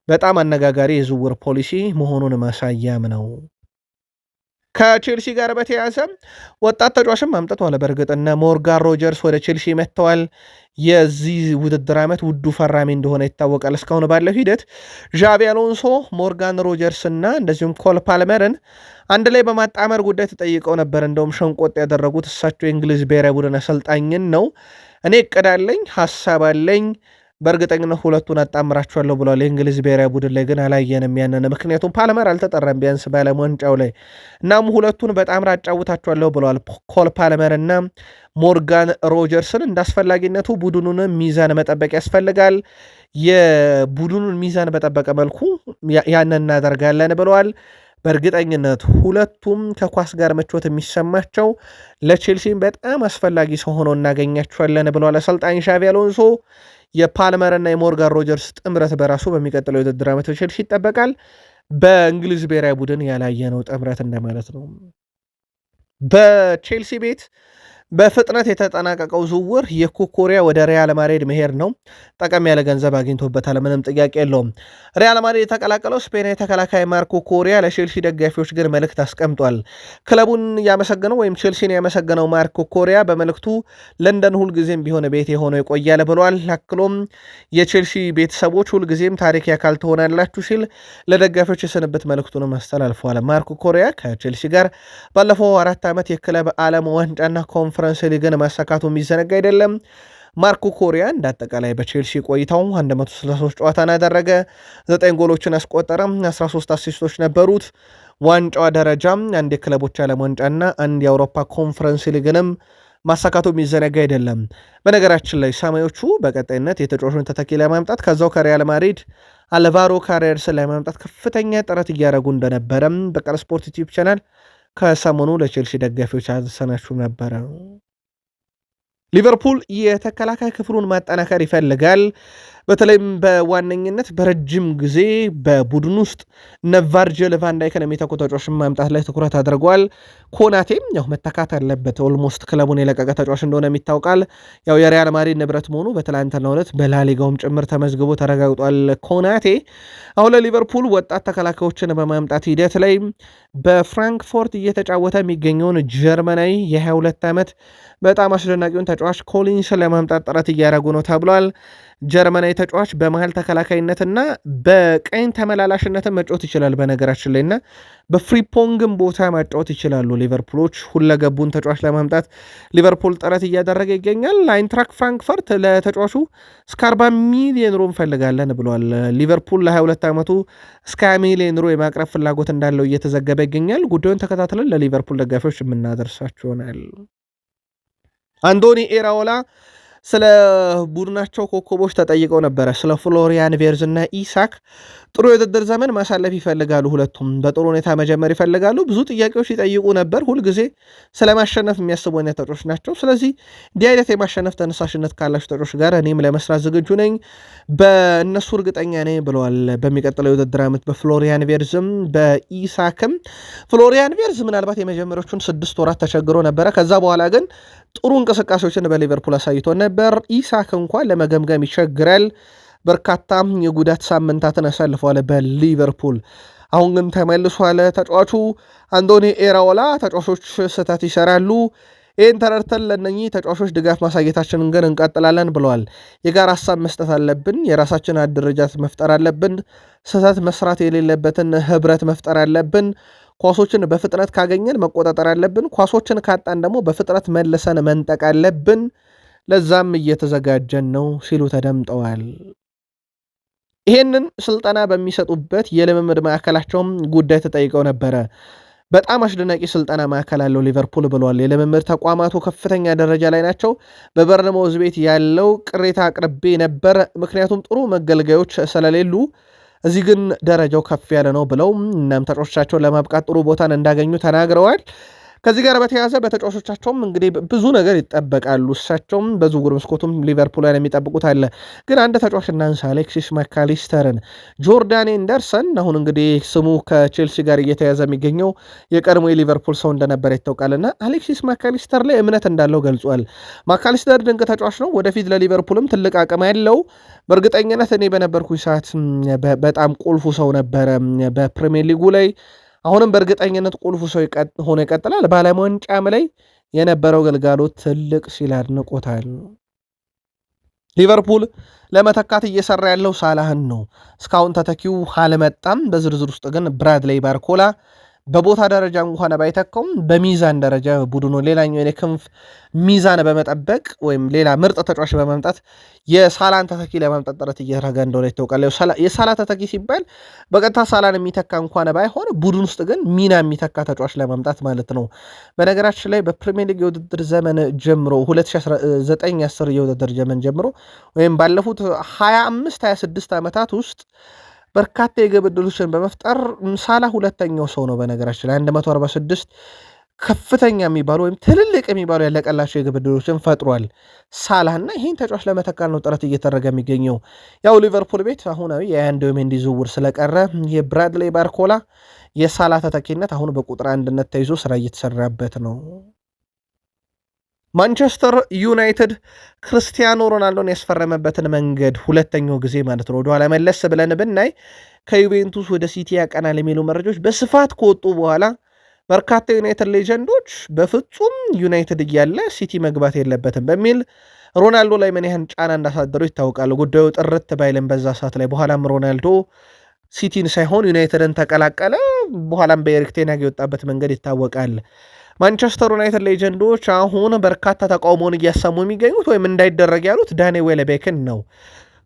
በጣም አነጋጋሪ የዝውውር ፖሊሲ መሆኑን ማሳያም ነው። ከቼልሲ ጋር በተያያዘ ወጣት ተጫዋችም አምጥተዋል። በእርግጥ እነ ሞርጋን ሮጀርስ ወደ ቼልሲ መጥተዋል። የዚህ ውድድር ዓመት ውዱ ፈራሚ እንደሆነ ይታወቃል። እስካሁን ባለው ሂደት ዣቢ አሎንሶ፣ ሞርጋን ሮጀርስ እና እንደዚሁም ኮል ፓልመርን አንድ ላይ በማጣመር ጉዳይ ተጠይቀው ነበር። እንደውም ሸንቆጥ ያደረጉት እሳቸው የእንግሊዝ ብሔራዊ ቡድን አሰልጣኝን ነው። እኔ እቅድ አለኝ፣ ሀሳብ አለኝ፣ በእርግጠኝነት ሁለቱን አጣምራቸዋለሁ ብለዋል። የእንግሊዝ ብሔራዊ ቡድን ላይ ግን አላየንም ያንን፣ ምክንያቱም ፓልመር አልተጠራም ቢያንስ በዓለም ዋንጫው ላይ። እናም ሁለቱን በጣምራ አጫውታቸዋለሁ ብለዋል ኮል ፓልመር እና ሞርጋን ሮጀርስን። እንደ አስፈላጊነቱ ቡድኑን ሚዛን መጠበቅ ያስፈልጋል። የቡድኑን ሚዛን በጠበቀ መልኩ ያንን እናደርጋለን ብለዋል። በእርግጠኝነት ሁለቱም ከኳስ ጋር ምቾት የሚሰማቸው ለቼልሲም በጣም አስፈላጊ ሰው ሆነው እናገኛቸዋለን ብለዋል አሰልጣኝ ዣቢ አሎንሶ። የፓልመር እና የሞርጋን ሮጀርስ ጥምረት በራሱ በሚቀጥለው የውድድር ዓመት ቼልሲ ይጠበቃል። በእንግሊዝ ብሔራዊ ቡድን ያላየነው ጥምረት እንደማለት ነው። በቼልሲ ቤት በፍጥነት የተጠናቀቀው ዝውውር የኩኩሪያ ወደ ሪያል ማድሪድ መሄድ ነው። ጠቀም ያለ ገንዘብ አግኝቶበታል፣ ምንም ጥያቄ የለውም። ሪያል ማድሪድ የተቀላቀለው ስፔናዊ ተከላካይ ማርኮ ኮሪያ ለቼልሲ ደጋፊዎች ግን መልእክት አስቀምጧል። ክለቡን ያመሰገነው ወይም ቼልሲን ያመሰገነው ማርኮ ኮሪያ በመልእክቱ ለንደን ሁልጊዜም ቢሆን ቤት የሆነው ይቆያል ብሏል። አክሎም የቼልሲ ቤተሰቦች ሁልጊዜም ታሪክ ያካል ትሆናላችሁ ሲል ለደጋፊዎች የስንብት መልእክቱንም አስተላልፈዋል። ማርኮ ኮሪያ ከቼልሲ ጋር ባለፈው 4 ዓመት የክለብ ዓለም ዋንጫና ኮንፈረንስ ሊግን ማሳካቱ የሚዘነጋ አይደለም። ማርኮ ኮሪያ እንዳጠቃላይ በቼልሲ ቆይታው 163 ጨዋታን ያደረገ 9 ጎሎችን አስቆጠረ፣ 13 አሲስቶች ነበሩት። ዋንጫዋ ደረጃም አንድ የክለቦች ዓለም ዋንጫና አንድ የአውሮፓ ኮንፈረንስ ሊግንም ማሳካቱ የሚዘነጋ አይደለም። በነገራችን ላይ ሰማዮቹ በቀጣይነት የተጫዋቹን ተተኪ ለማምጣት ከዛው ከሪያል ማድሪድ አልቫሮ ካሬርስን ለማምጣት ከፍተኛ ጥረት እያደረጉ እንደነበረም በቃል ስፖርት ዩቲዩብ ቻናል ከሰሞኑ ለቼልሲ ደጋፊዎች አዘሰናችሁ ነበረ። ሊቨርፑል የተከላካይ ክፍሉን ማጠናከር ይፈልጋል። በተለይም በዋነኝነት በረጅም ጊዜ በቡድን ውስጥ ቨርጂል ቫን ዳይክን የሚተኩ ተጫዋቾችን ማምጣት ላይ ትኩረት አድርጓል። ኮናቴም ያው መተካት አለበት። ኦልሞስት ክለቡን የለቀቀ ተጫዋች እንደሆነ ይታወቃል። ያው የሪያል ማድሪድ ንብረት መሆኑ በትላንትናው ዕለት በላሊጋውም ጭምር ተመዝግቦ ተረጋግጧል። ኮናቴ አሁን ለሊቨርፑል ወጣት ተከላካዮችን በማምጣት ሂደት ላይ በፍራንክፎርት እየተጫወተ የሚገኘውን ጀርመናዊ የ22 ዓመት በጣም አስደናቂውን ተጫዋች ኮሊንስን ለማምጣት ጥረት እያደረጉ ነው ተብሏል። ጀርመናዊ ተጫዋች በመሃል ተከላካይነትና በቀኝ ተመላላሽነትን መጫወት ይችላል። በነገራችን ላይ እና በፍሪፖንግም ቦታ ማጫወት ይችላሉ። ሊቨርፑሎች ሁለገቡን ተጫዋች ለማምጣት ሊቨርፑል ጥረት እያደረገ ይገኛል። አይንትራክ ፍራንክፈርት ለተጫዋቹ እስከ 40 ሚሊዮን ዩሮ እንፈልጋለን ብሏል። ሊቨርፑል ለ22 ዓመቱ እስከ 20 ሚሊዮን ዩሮ የማቅረብ ፍላጎት እንዳለው እየተዘገበ ይገኛል። ጉዳዩን ተከታትለን ለሊቨርፑል ደጋፊዎች የምናደርሳቸው ይሆናል። አንዶኒ ኤራኦላ ስለ ቡድናቸው ኮከቦች ተጠይቀው ነበረ። ስለ ፍሎሪያን ቬርዝ እና ኢሳክ ጥሩ የውድድር ዘመን ማሳለፍ ይፈልጋሉ። ሁለቱም በጥሩ ሁኔታ መጀመር ይፈልጋሉ። ብዙ ጥያቄዎች ይጠይቁ ነበር። ሁልጊዜ ስለ ማሸነፍ የሚያስቡ አይነት ተጫዋቾች ናቸው። ስለዚህ እንዲህ አይነት የማሸነፍ ተነሳሽነት ካላቸው ተጫዋቾች ጋር እኔም ለመስራት ዝግጁ ነኝ፣ በእነሱ እርግጠኛ ነኝ ብለዋል። በሚቀጥለው የውድድር ዓመት በፍሎሪያን ቬርዝም በኢሳክም። ፍሎሪያን ቬርዝ ምናልባት የመጀመሪያዎቹን 6 ወራት ተቸግሮ ነበረ። ከዛ በኋላ ግን ጥሩ እንቅስቃሴዎችን በሊቨርፑል አሳይቶ ነበር። ኢሳክ እንኳን ለመገምገም ይቸግራል። በርካታ የጉዳት ሳምንታትን አሳልፈዋል በሊቨርፑል። አሁን ግን ተመልሷል ተጫዋቹ። አንዶኒ ኤራኦላ ተጫዋቾች ስህተት ይሰራሉ፣ ይህን ተረድተን ለእነኚህ ተጫዋቾች ድጋፍ ማሳየታችንን ግን እንቀጥላለን ብለዋል። የጋራ ሀሳብ መስጠት አለብን። የራሳችን አደረጃት መፍጠር አለብን። ስህተት መስራት የሌለበትን ህብረት መፍጠር አለብን። ኳሶችን በፍጥነት ካገኘን መቆጣጠር አለብን። ኳሶችን ካጣን ደግሞ በፍጥነት መልሰን መንጠቅ አለብን። ለዛም እየተዘጋጀን ነው ሲሉ ተደምጠዋል። ይሄንን ስልጠና በሚሰጡበት የልምምድ ማዕከላቸውም ጉዳይ ተጠይቀው ነበረ። በጣም አስደናቂ ስልጠና ማዕከል አለው ሊቨርፑል ብለዋል። የልምምድ ተቋማቱ ከፍተኛ ደረጃ ላይ ናቸው። በበርነማውዝ ቤት ያለው ቅሬታ አቅርቤ ነበር፣ ምክንያቱም ጥሩ መገልገያዎች ስለሌሉ፣ እዚህ ግን ደረጃው ከፍ ያለ ነው ብለው እናም ተጫዋቾቻቸውን ለማብቃት ጥሩ ቦታን እንዳገኙ ተናግረዋል። ከዚህ ጋር በተያያዘ በተጫዋቾቻቸውም እንግዲህ ብዙ ነገር ይጠበቃሉ። እሳቸውም በዝውውር መስኮቱም ሊቨርፑልን የሚጠብቁት አለ። ግን አንድ ተጫዋች እናንሳ፣ አሌክሲስ ማካሊስተርን። ጆርዳን ኤንደርሰን አሁን እንግዲህ ስሙ ከቼልሲ ጋር እየተያዘ የሚገኘው የቀድሞ የሊቨርፑል ሰው እንደነበረ ይታወቃልና አሌክሲስ ማካሊስተር ላይ እምነት እንዳለው ገልጿል። ማካሊስተር ድንቅ ተጫዋች ነው፣ ወደፊት ለሊቨርፑልም ትልቅ አቅም ያለው፣ በእርግጠኝነት እኔ በነበርኩኝ ሰዓት በጣም ቁልፉ ሰው ነበረ በፕሪሚየር ሊጉ ላይ፣ አሁንም በእርግጠኝነት ቁልፉ ሰው ሆኖ ይቀጥላል። በዓለም ዋንጫም ላይ የነበረው ግልጋሎት ትልቅ ሲል አድንቆታል። ሊቨርፑል ለመተካት እየሰራ ያለው ሳላህን ነው። እስካሁን ተተኪው አልመጣም። በዝርዝር ውስጥ ግን ብራድሌይ ባርኮላ በቦታ ደረጃ እንኳን ባይተካውም በሚዛን ደረጃ ቡድኑ ሌላኛው የክንፍ ሚዛን በመጠበቅ ወይም ሌላ ምርጥ ተጫዋች በማምጣት የሳላን ተተኪ ለማምጣት ጥረት እየተደረገ እንደሆነ ይታወቃል። የሳላ ተተኪ ሲባል በቀጥታ ሳላን የሚተካ እንኳን ባይሆን ቡድን ውስጥ ግን ሚና የሚተካ ተጫዋች ለማምጣት ማለት ነው። በነገራችን ላይ በፕሪሚየር ሊግ የውድድር ዘመን ጀምሮ 2009/10 የውድድር ዘመን ጀምሮ ወይም ባለፉት 25-26 ዓመታት ውስጥ በርካታ የግብ ዕድሎችን በመፍጠር ሳላ ሁለተኛው ሰው ነው። በነገራችን ላይ 146 ከፍተኛ የሚባሉ ወይም ትልልቅ የሚባሉ ያለቀላቸው የግብ ዕድሎችን ፈጥሯል ሳላህ እና ይህን ተጫዋች ለመተካት ነው ጥረት እየተደረገ የሚገኘው። ያው ሊቨርፑል ቤት አሁናዊ የአንድሪው ሜንዲ ዝውውር ስለቀረ የብራድሌይ ባርኮላ የሳላ ተተኪነት አሁን በቁጥር አንድነት ተይዞ ስራ እየተሰራበት ነው። ማንቸስተር ዩናይትድ ክርስቲያኖ ሮናልዶን ያስፈረመበትን መንገድ ሁለተኛው ጊዜ ማለት ነው ወደኋላ መለስ ብለን ብናይ ከዩቬንቱስ ወደ ሲቲ ያቀናል የሚሉ መረጃዎች በስፋት ከወጡ በኋላ በርካታ ዩናይትድ ሌጀንዶች በፍጹም ዩናይትድ እያለ ሲቲ መግባት የለበትም በሚል ሮናልዶ ላይ ምን ያህል ጫና እንዳሳደሩ ይታወቃል። ጉዳዩ ጥርት ባይልም በዛ ሰዓት ላይ በኋላም ሮናልዶ ሲቲን ሳይሆን ዩናይትድን ተቀላቀለ። በኋላም በኤሪክ ቴን ሃግ የወጣበት መንገድ ይታወቃል። ማንቸስተር ዩናይትድ ሌጀንዶች አሁን በርካታ ተቃውሞውን እያሰሙ የሚገኙት ወይም እንዳይደረግ ያሉት ዳኒ ዌልቤክን ነው።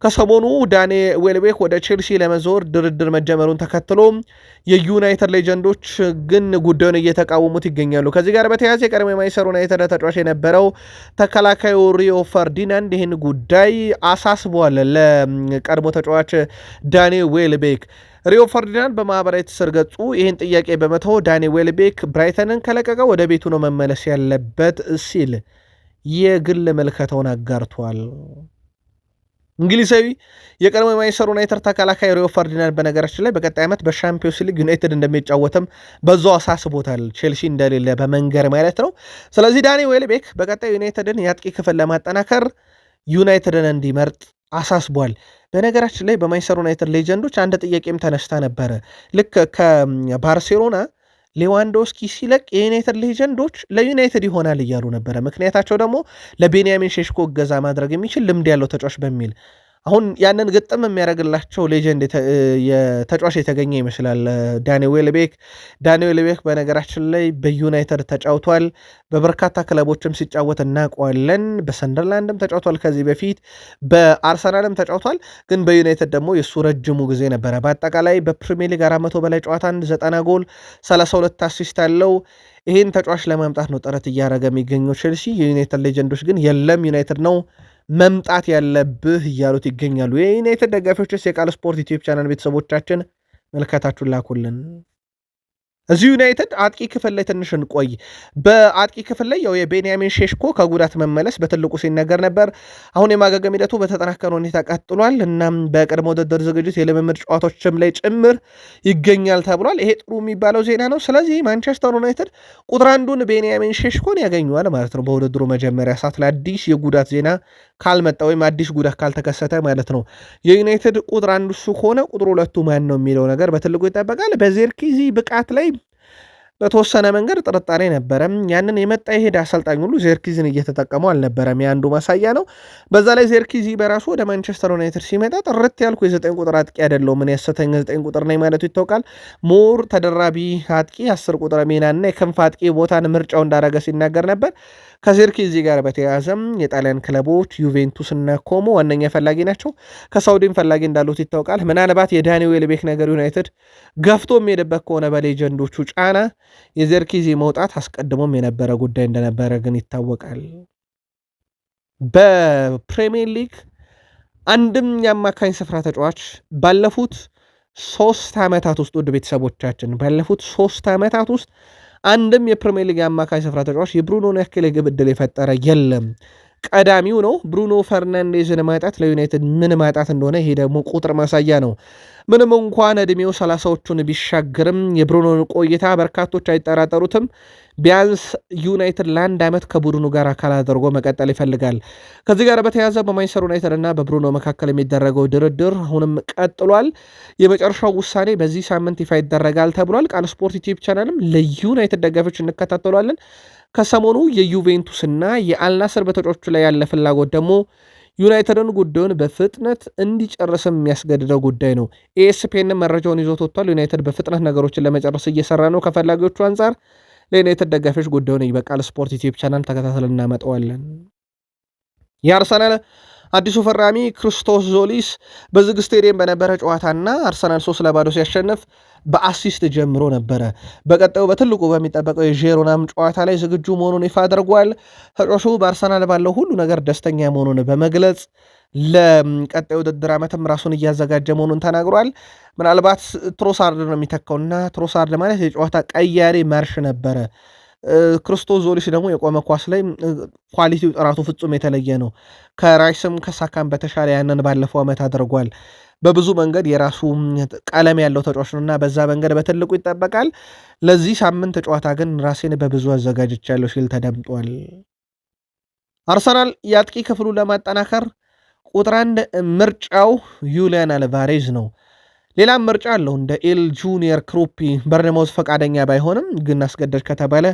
ከሰሞኑ ዳኒ ዌልቤክ ወደ ቼልሲ ለመዞር ድርድር መጀመሩን ተከትሎ የዩናይትድ ሌጀንዶች ግን ጉዳዩን እየተቃወሙት ይገኛሉ። ከዚህ ጋር በተያያዘ የቀድሞ የማንቸስተር ዩናይትድ ተጫዋች የነበረው ተከላካዩ ሪዮ ፈርዲናንድ ይህን ጉዳይ አሳስቧል ለቀድሞ ተጫዋች ዳኒ ዌልቤክ። ሪዮ ፈርዲናንድ በማህበራዊ ትስስር ገጹ ይህን ጥያቄ በመተው ዳኒ ዌልቤክ ብራይተንን ከለቀቀ ወደ ቤቱ ነው መመለስ ያለበት ሲል የግል መልከታውን አጋርቷል። እንግሊዛዊ የቀድሞ የማንቸስተር ዩናይትድ ተከላካይ ሪዮ ፈርዲናንድ በነገራችን ላይ በቀጣይ ዓመት በሻምፒዮንስ ሊግ ዩናይትድ እንደሚጫወትም በዛው አሳስቦታል፣ ቼልሲ እንደሌለ በመንገር ማለት ነው። ስለዚህ ዳኒ ዌልቤክ በቀጣይ ዩናይትድን የአጥቂ ክፍል ለማጠናከር ዩናይትድን እንዲመርጥ አሳስቧል። በነገራችን ላይ በማንቸስተር ዩናይትድ ሌጀንዶች አንድ ጥያቄም ተነስታ ነበረ። ልክ ከባርሴሎና ሌዋንዶስኪ ሲለቅ የዩናይትድ ሌጀንዶች ለዩናይትድ ይሆናል እያሉ ነበረ። ምክንያታቸው ደግሞ ለቤንያሚን ሼሽኮ እገዛ ማድረግ የሚችል ልምድ ያለው ተጫዋች በሚል አሁን ያንን ግጥም የሚያደርግላቸው ሌጀንድ ተጫዋች የተገኘ ይመስላል ዳኒ ዌልቤክ በነገራችን ላይ በዩናይትድ ተጫውቷል። በበርካታ ክለቦችም ሲጫወት እናውቀዋለን። በሰንደርላንድም ተጫውቷል፣ ከዚህ በፊት በአርሰናልም ተጫውቷል። ግን በዩናይትድ ደግሞ የእሱ ረጅሙ ጊዜ ነበረ። በአጠቃላይ በፕሪሚየር ሊግ 400 በላይ ጨዋታ 90 ጎል 32 አሲስት አለው። ይህን ተጫዋች ለማምጣት ነው ጥረት እያደረገ የሚገኘው ቼልሲ። የዩናይትድ ሌጀንዶች ግን የለም ዩናይትድ ነው መምጣት ያለብህ እያሉት ይገኛሉ። የዩናይትድ ደጋፊዎችስ የቃል ስፖርት ዩቲዩብ ቻናል ቤተሰቦቻችን መልከታችሁን ላኩልን። እዚህ ዩናይትድ አጥቂ ክፍል ላይ ትንሽ እንቆይ። በአጥቂ ክፍል ላይ ያው የቤንያሚን ሼሽኮ ከጉዳት መመለስ በትልቁ ሲነገር ነበር። አሁን የማገገም ሂደቱ በተጠናከረ ሁኔታ ቀጥሏል። እናም በቅድመ ውድድር ዝግጅት የልምምድ ጨዋታዎችም ላይ ጭምር ይገኛል ተብሏል። ይሄ ጥሩ የሚባለው ዜና ነው። ስለዚህ ማንቸስተር ዩናይትድ ቁጥር አንዱን ቤንያሚን ሼሽኮን ያገኘዋል ማለት ነው። በውድድሩ መጀመሪያ ሰዓት ላይ አዲስ የጉዳት ዜና ካልመጣ ወይም አዲስ ጉዳት ካልተከሰተ ማለት ነው። የዩናይትድ ቁጥር አንዱ እሱ ከሆነ ቁጥር ሁለቱ ማን ነው የሚለው ነገር በትልቁ ይጠበቃል። በዜርኪዚ ብቃት ላይ በተወሰነ መንገድ ጥርጣሬ ነበረ። ያንን የመጣ የሄደ አሰልጣኝ ሁሉ ዜርኪዝን እየተጠቀመው አልነበረም። የአንዱ ማሳያ ነው። በዛ ላይ ዜርኪዚ በራሱ ወደ ማንቸስተር ዩናይትድ ሲመጣ ጥርት ያልኩ የ9 ቁጥር አጥቂ አይደለሁም እኔ ያሰተኛ 9 ቁጥር ነኝ ማለቱ ይታወቃል። ሞር ተደራቢ አጥቂ 10 ቁጥር ሚናና የክንፍ አጥቂ ቦታን ምርጫው እንዳረገ ሲናገር ነበር። ከዜርኪዚ ጋር በተያያዘም የጣሊያን ክለቦች ዩቬንቱስ እና ኮሞ ዋነኛ ፈላጊ ናቸው። ከሳውዲም ፈላጊ እንዳሉት ይታወቃል። ምናልባት የዳኒ ዌልቤክ ነገር ዩናይትድ ገፍቶ የሚሄድበት ከሆነ በሌጀንዶቹ ጫና የዜርኪዚ መውጣት አስቀድሞም የነበረ ጉዳይ እንደነበረ ግን ይታወቃል። በፕሪሚየር ሊግ አንድም የአማካኝ ስፍራ ተጫዋች ባለፉት 3 ዓመታት ውስጥ ውድ ቤተሰቦቻችን ባለፉት 3 ዓመታት ውስጥ አንድም የፕሪሚየር ሊግ አማካኝ ስፍራ ተጫዋች የብሩኖን ያክል የግብ ዕድል የፈጠረ የለም። ቀዳሚው ነው። ብሩኖ ፈርናንዴዝን ማጣት ለዩናይትድ ምን ማጣት እንደሆነ ይሄ ደግሞ ቁጥር ማሳያ ነው። ምንም እንኳን እድሜው 30ዎቹን ቢሻገርም የብሩኖን ቆይታ በርካቶች አይጠራጠሩትም። ቢያንስ ዩናይትድ ለአንድ ዓመት ከቡድኑ ጋር አካል አድርጎ መቀጠል ይፈልጋል። ከዚህ ጋር በተያያዘ በማንቸስተር ዩናይትድ እና በብሩኖ መካከል የሚደረገው ድርድር አሁንም ቀጥሏል። የመጨረሻው ውሳኔ በዚህ ሳምንት ይፋ ይደረጋል ተብሏል። ቃል ስፖርት ዩቲዩብ ቻናልም ለዩናይትድ ደጋፊዎች እንከታተሏለን። ከሰሞኑ የዩቬንቱስና የአልናስር በተጫዋቾቹ ላይ ያለ ፍላጎት ደግሞ ዩናይትድን ጉዳዩን በፍጥነት እንዲጨርስም የሚያስገድደው ጉዳይ ነው። ኤኤስፒኤን መረጃውን ይዞት ወጥቷል። ዩናይትድ በፍጥነት ነገሮችን ለመጨረስ እየሰራ ነው። ከፈላጊዎቹ አንጻር ለዩናይትድ ደጋፊዎች ጉዳዩን በቃል ስፖርት ዩቲዩብ ቻናል ተከታተል እናመጣዋለን። የአርሰናል አዲሱ ፈራሚ ክርስቶስ ዞሊስ በዝግ ስቴዲየም በነበረ ጨዋታና አርሰናል 3-0 ሲያሸንፍ በአሲስት ጀምሮ ነበረ። በቀጣዩ በትልቁ በሚጠበቀው የዤሮናም ጨዋታ ላይ ዝግጁ መሆኑን ይፋ አድርጓል። ተጫዋቹ በአርሰናል ባለው ሁሉ ነገር ደስተኛ መሆኑን በመግለጽ ለቀጣዩ ውድድር ዓመትም ራሱን እያዘጋጀ መሆኑን ተናግሯል። ምናልባት ትሮሳርድ ነው የሚተካውና ትሮሳርድ ማለት የጨዋታ ቀያሪ ማርሽ ነበረ። ክርስቶስ ዞሊስ ደግሞ የቆመ ኳስ ላይ ኳሊቲው ጥራቱ ፍጹም የተለየ ነው። ከራይስም ከሳካም በተሻለ ያንን ባለፈው ዓመት አድርጓል። በብዙ መንገድ የራሱ ቀለም ያለው ተጫዋች ነውና በዛ መንገድ በትልቁ ይጠበቃል። ለዚህ ሳምንት ጨዋታ ግን ራሴን በብዙ አዘጋጅቻለሁ ሲል ተደምጧል። አርሰናል የአጥቂ ክፍሉ ለማጠናከር ቁጥር 1 ምርጫው ዩሊያን አልቫሬዝ ነው። ሌላም ምርጫ አለው እንደ ኤል ጁኒየር ክሩፒ። በርነማውዝ ፈቃደኛ ባይሆንም ግን አስገዳጅ ከተባለ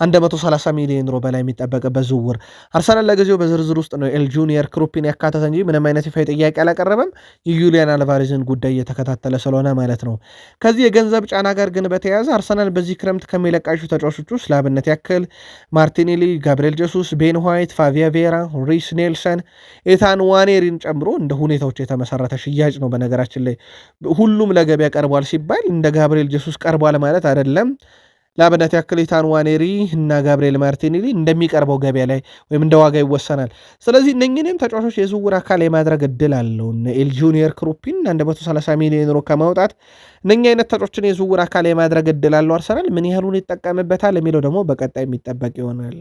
130 ሚሊዮን ዩሮ በላይ የሚጠበቅበት ዝውውር። አርሰናል ለጊዜው በዝርዝር ውስጥ ነው ኤል ጁኒየር ክሩፒን ያካተተ እንጂ ምንም አይነት ይፋ ጥያቄ አላቀረበም። የዩሊያን አልቫሬዝን ጉዳይ እየተከታተለ ስለሆነ ማለት ነው። ከዚህ የገንዘብ ጫና ጋር ግን በተያያዘ አርሰናል በዚህ ክረምት ከሚለቃቸው ተጫዋቾች ውስጥ ለአብነት ያክል ማርቲኔሊ፣ ጋብሪኤል ጀሱስ፣ ቤን ዋይት፣ ፋቪያ ቬራ፣ ሪስ ኔልሰን፣ ኤታን ዋኔሪን ጨምሮ እንደ ሁኔታዎች የተመሰረተ ሽያጭ ነው። በነገራችን ላይ ሁሉም ለገበያ ቀርቧል ሲባል እንደ ጋብሪኤል ጀሱስ ቀርቧል ማለት አይደለም። ለአብነት ያክል ኢታን ዋኔሪ እና ጋብሪኤል ማርቲኔሊ እንደሚቀርበው ገበያ ላይ ወይም እንደ ዋጋ ይወሰናል። ስለዚህ እነኝንም ተጫዋቾች የዝውውር አካል የማድረግ እድል አለው። ኤል ጁኒየር ክሩፒን 130 ሚሊዮን ዩሮ ከማውጣት እነኛ አይነት ተጫዋቾችን የዝውውር አካል የማድረግ እድል አለው አርሰናል። ምን ያህሉን ይጠቀምበታል የሚለው ደግሞ በቀጣይ የሚጠበቅ ይሆናል።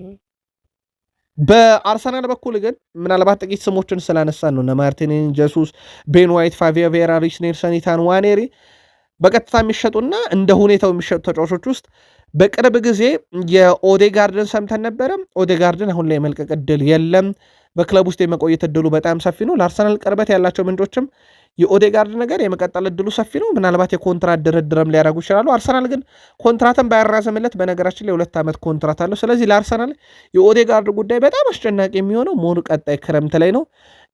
በአርሰናል በኩል ግን ምናልባት ጥቂት ስሞችን ስላነሳን ነው ማርቲኔሊ፣ ጀሱስ፣ ቤን ዋይት፣ ፋቪያ ቬራ፣ ሪስ ኔልሰን፣ ኢታን ዋኔሪ በቀጥታ የሚሸጡና እንደ ሁኔታው የሚሸጡ ተጫዋቾች ውስጥ በቅርብ ጊዜ የኦዴጋርድን ሰምተን ነበረ። ኦዴጋርድን አሁን ላይ የመልቀቅ እድል የለም። በክለብ ውስጥ የመቆየት እድሉ በጣም ሰፊ ነው። ለአርሰናል ቅርበት ያላቸው ምንጮችም የኦዴጋርድ ነገር የመቀጠል እድሉ ሰፊ ነው። ምናልባት የኮንትራት ድርድርም ሊያደርጉ ይችላሉ። አርሰናል ግን ኮንትራትን ባያራዘምለት በነገራችን ላይ 2 ዓመት ኮንትራት አለው። ስለዚህ ለአርሰናል የኦዴጋርድ ጉዳይ በጣም አስጨናቂ የሚሆነው መሆኑ ቀጣይ ክረምት ላይ ነው።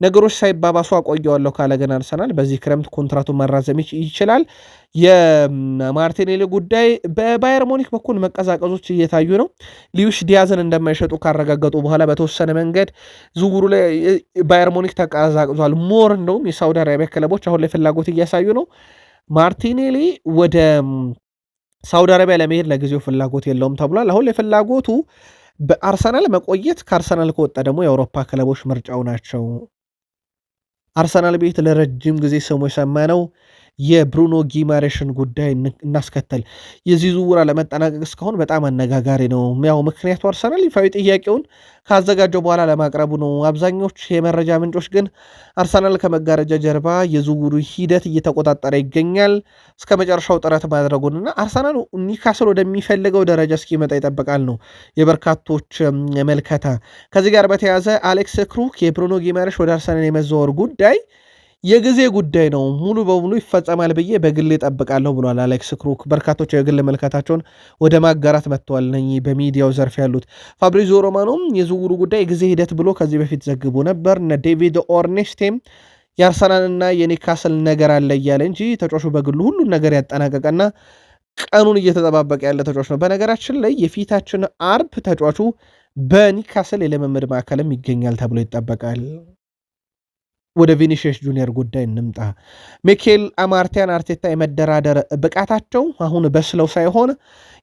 ነገሮች ሳይባባሱ አቆየዋለሁ ካለ ግን አርሰናል በዚህ ክረምት ኮንትራቱን ማራዘም ይችላል። የማርቲኔሊ ጉዳይ በባየር ሙኒክ በኩል መቀዛቀዞች እየታዩ ነው። ሉዊስ ዲያዝን እንደማይሸጡ ካረጋገጡ በኋላ በተወሰነ መንገድ ዝውውሩ ላይ ባየር ሙኒክ ተቀዛቅዟል። ሞር እንደውም የሳውዲ አረቢያ ክለቦች አሁን ላይ ፍላጎት እያሳዩ ነው። ማርቲኔሊ ወደ ሳውዲ አረቢያ ለመሄድ ለጊዜው ፍላጎት የለውም ተብሏል። አሁን ላይ ፍላጎቱ በአርሰናል መቆየት፣ ከአርሰናል ከወጣ ደግሞ የአውሮፓ ክለቦች ምርጫው ናቸው። አርሰናል ቤት ለረጅም ጊዜ ስሙ የሰማነው የብሩኖ ጊማሬሽን ጉዳይ እናስከተል። የዚህ ዝውውር አለመጠናቀቅ እስካሁን በጣም አነጋጋሪ ነው። ያው ምክንያቱ አርሰናል ይፋዊ ጥያቄውን ካዘጋጀው በኋላ ለማቅረቡ ነው። አብዛኞች የመረጃ ምንጮች ግን አርሰናል ከመጋረጃ ጀርባ የዝውውሩ ሂደት እየተቆጣጠረ ይገኛል እስከ መጨረሻው ጥረት ማድረጉንና አርሰናል ኒውካስል ወደሚፈልገው ደረጃ እስኪመጣ ይጠበቃል ነው የበርካቶች መልከታ። ከዚህ ጋር በተያያዘ አሌክስ ክሩክ የብሩኖ ጊማሬሽ ወደ አርሰናል የመዘወር ጉዳይ የጊዜ ጉዳይ ነው፣ ሙሉ በሙሉ ይፈጸማል ብዬ በግል እጠብቃለሁ ብሏል አሌክስ ክሩክ። በርካቶች የግል መልከታቸውን ወደ ማጋራት መጥተዋል። እነኚህ በሚዲያው ዘርፍ ያሉት ፋብሪዚዮ ሮማኖም የዝውውሩ ጉዳይ የጊዜ ሂደት ብሎ ከዚህ በፊት ዘግቦ ነበር። እነ ዴቪድ ኦርኔስቴም የአርሰናልና የኒካስል ነገር አለ እያለ እንጂ ተጫዋቹ በግሉ ሁሉን ነገር ያጠናቀቀና ቀኑን እየተጠባበቀ ያለ ተጫዋች ነው። በነገራችን ላይ የፊታችን አርብ ተጫዋቹ በኒካስል የልምምድ ማዕከልም ይገኛል ተብሎ ይጠበቃል። ወደ ቪኒሺየስ ጁኒየር ጉዳይ እንምጣ። ሚኬል አርቴታ የመደራደር ብቃታቸው አሁን በስለው ሳይሆን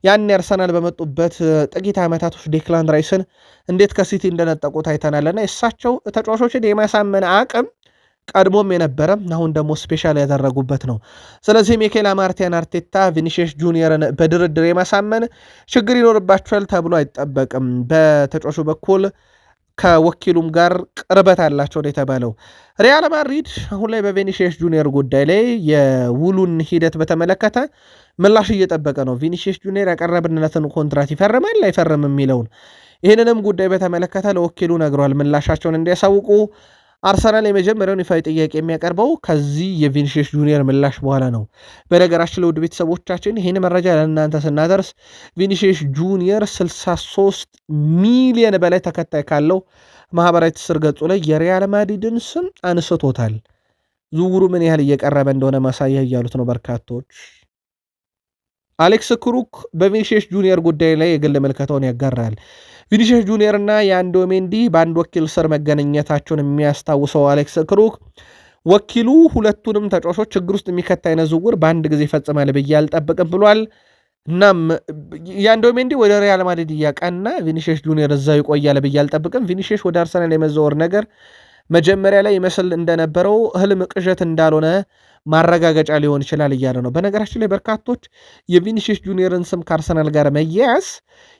ያን አርሰናል በመጡበት ጥቂት ዓመታቶች ዴክላን ራይስን እንዴት ከሲቲ እንደነጠቁት አይተናልና የእሳቸው ተጫዋቾችን የማሳመን አቅም ቀድሞም የነበረ አሁን ደግሞ ስፔሻል ያደረጉበት ነው። ስለዚህ ሚኬል አርቴታ ቪኒሺየስ ጁኒየርን በድርድር የማሳመን ችግር ይኖርባቸዋል ተብሎ አይጠበቅም። በተጫዋቹ በኩል ከወኪሉም ጋር ቅርበት አላቸው የተባለው ሪያል ማድሪድ አሁን ላይ በቪኒሺየስ ጁኒየር ጉዳይ ላይ የውሉን ሂደት በተመለከተ ምላሽ እየጠበቀ ነው። ቪኒሺየስ ጁኒየር ያቀረብንለትን ኮንትራት ይፈርማል አይፈርም የሚለውን ይህንንም ጉዳይ በተመለከተ ለወኪሉ ነግሯል። ምላሻቸውን እንዲያሳውቁ አርሰናል የመጀመሪያውን ይፋዊ ጥያቄ የሚያቀርበው ከዚህ የቪኒሺየስ ጁኒየር ምላሽ በኋላ ነው። በነገራችን ለውድ ቤተሰቦቻችን ይህን መረጃ ለእናንተ ስናደርስ ቪኒሺየስ ጁኒየር 63 ሚሊዮን በላይ ተከታይ ካለው ማህበራዊ ትስስር ገጹ ላይ የሪያል ማድሪድን ስም አንስቶታል። ዝውውሩ ምን ያህል እየቀረበ እንደሆነ ማሳያ እያሉት ነው በርካቶች። አሌክስ ክሩክ በቪኒሺየስ ጁኒየር ጉዳይ ላይ የግል ምልከታውን ያጋራል። ቪኒሺየስ ጁኒየር እና የአንዶ ሜንዲ በአንድ ወኪል ስር መገናኘታቸውን የሚያስታውሰው አሌክስ ክሩክ ወኪሉ ሁለቱንም ተጫዋቾች ችግር ውስጥ የሚከት አይነት ዝውውር በአንድ ጊዜ ይፈጽማል ብዬ አልጠብቅም ብሏል። እናም የአንዶ ሜንዲ ወደ ሪያል ማድሪድ እያቀና ቪኒሺየስ ጁኒየር እዛው ይቆያል ብዬ አልጠብቅም። ቪኒሺየስ ወደ አርሰናል የመዘወር ነገር መጀመሪያ ላይ ይመስል እንደነበረው ህልም ቅዠት እንዳልሆነ ማረጋገጫ ሊሆን ይችላል እያለ ነው። በነገራችን ላይ በርካቶች የቪኒሺየስ ጁኒየርን ስም ከአርሰናል ጋር መያያዝ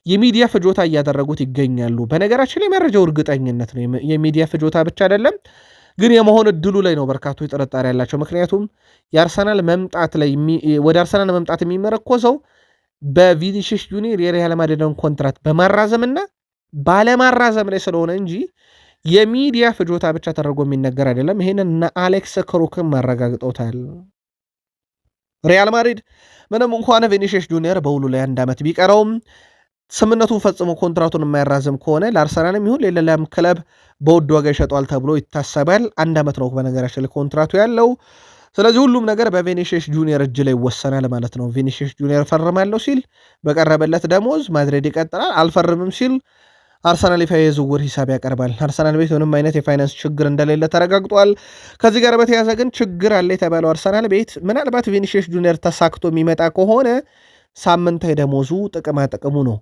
የሚዲያ ፍጆታ እያደረጉት ይገኛሉ። በነገራችን ላይ መረጃው እርግጠኝነት ነው፣ የሚዲያ ፍጆታ ብቻ አይደለም፣ ግን የመሆን እድሉ ላይ ነው በርካቶች ጥርጣሬ ያላቸው። ምክንያቱም የአርሰናል መምጣት ላይ ወደ አርሰናል መምጣት የሚመረኮዘው በቪኒሺየስ ጁኒየር የሪያል ማድሪድን ኮንትራት በማራዘምና ባለማራዘም ላይ ስለሆነ እንጂ የሚዲያ ፍጆታ ብቻ ተደርጎ የሚነገር አይደለም። ይህንን አሌክስ ክሩክም ማረጋግጠውታል። ሪያል ማድሪድ ምንም እንኳን ቪኒሺየስ ጁኒየር በውሉ ላይ 1 ዓመት ቢቀረውም ስምነቱን ፈጽሞ ኮንትራቱን የማያራዝም ከሆነ ለአርሰናልም ይሁን ሌላም ክለብ በውድ ዋጋ ይሸጧል ተብሎ ይታሰባል። 1 ዓመት ነው በነገራችን ላይ ኮንትራቱ ያለው። ስለዚህ ሁሉም ነገር በቪኒሺየስ ጁኒየር እጅ ላይ ይወሰናል ማለት ነው። ቪኒሺየስ ጁኒየር ፈርማለሁ ሲል በቀረበለት ደሞዝ ማድሪድ ይቀጥላል፣ አልፈርምም ሲል አርሰናል ይፋ የዝውውር ሂሳብ ያቀርባል። አርሰናል ቤት ምንም አይነት የፋይናንስ ችግር እንደሌለ ተረጋግጧል። ከዚህ ጋር በተያያዘ ግን ችግር አለ የተባለው አርሰናል ቤት ምናልባት ቪኒሺየስ ጁኒየር ተሳክቶ የሚመጣ ከሆነ ሳምንታዊ ደሞዙ ጥቅማ ጥቅሙ ነው።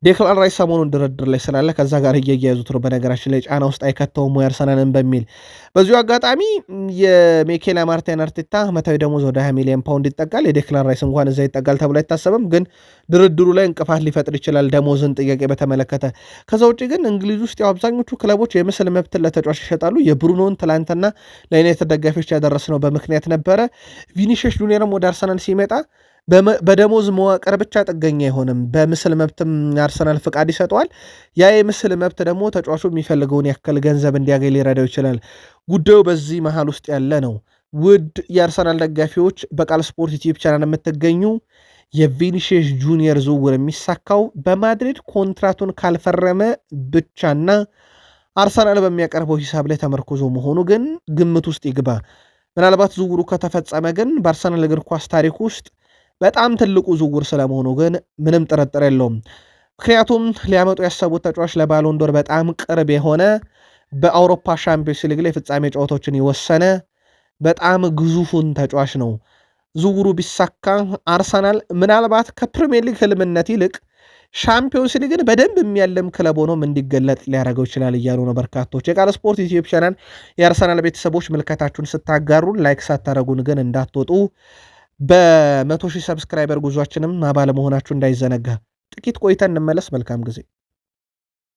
ዴክላን ራይስ ሰሞኑን ድርድር ላይ ስላለ ከዛ ጋር እየያዙት ነው። በነገራችን ላይ ጫና ውስጥ አይከተውም ወይ አርሰናልን በሚል በዚሁ አጋጣሚ የሚኬል አርቴታ ዓመታዊ ደሞዝ ወደ 20 ሚሊዮን ፓውንድ ይጠጋል። የዴክላን ራይስ እንኳን እዛ ይጠጋል ተብሎ አይታሰብም፣ ግን ድርድሩ ላይ እንቅፋት ሊፈጥር ይችላል ደሞዝን ጥያቄ በተመለከተ። ከዛ ውጭ ግን እንግሊዝ ውስጥ ያው አብዛኞቹ ክለቦች የምስል መብትን ለተጫዋች ይሸጣሉ። የብሩኖን ትላንትና ለዩናይትድ ደጋፊዎች ያደረስነው በምክንያት ነበረ። ቪኒሺየስ ጁኒየርም ወደ አርሰናል ሲመጣ በደሞዝ መዋቅር ብቻ ጥገኛ አይሆንም። በምስል መብትም አርሰናል ፍቃድ ይሰጠዋል። ያ የምስል መብት ደግሞ ተጫዋቹ የሚፈልገውን ያክል ገንዘብ እንዲያገኝ ሊረዳው ይችላል። ጉዳዩ በዚህ መሃል ውስጥ ያለ ነው። ውድ የአርሰናል ደጋፊዎች በቃል ስፖርት ዩቲዩብ ቻናል የምትገኙ የቪኒሺየስ ጁኒየር ዝውውር የሚሳካው በማድሪድ ኮንትራቱን ካልፈረመ ብቻና አርሰናል በሚያቀርበው ሂሳብ ላይ ተመርኮዞ መሆኑ ግን ግምት ውስጥ ይግባ። ምናልባት ዝውውሩ ከተፈጸመ ግን በአርሰናል እግር ኳስ ታሪክ ውስጥ በጣም ትልቁ ዝውውር ስለመሆኑ ግን ምንም ጥርጥር የለውም። ምክንያቱም ሊያመጡ ያሰቡት ተጫዋች ለባሎንዶር በጣም ቅርብ የሆነ በአውሮፓ ሻምፒዮንስ ሊግ ላይ ፍጻሜ ጨዋታዎችን የወሰነ በጣም ግዙፉን ተጫዋች ነው። ዝውውሩ ቢሳካ አርሰናል ምናልባት ከፕሪሚየር ሊግ ህልምነት ይልቅ ሻምፒዮንስ ሊግን በደንብ የሚያለም ክለብ ሆኖም እንዲገለጥ ሊያደርገው ይችላል እያሉ ነው በርካቶች። የቃል ስፖርት ዩቲዩብ ቻናል የአርሰናል ቤተሰቦች ምልከታችሁን ስታጋሩን ላይክ ሳታደረጉን ግን እንዳትወጡ። በ100,000 ሰብስክራይበር ጉዟችንም አባል መሆናችሁ እንዳይዘነጋ። ጥቂት ቆይታ እንመለስ። መልካም ጊዜ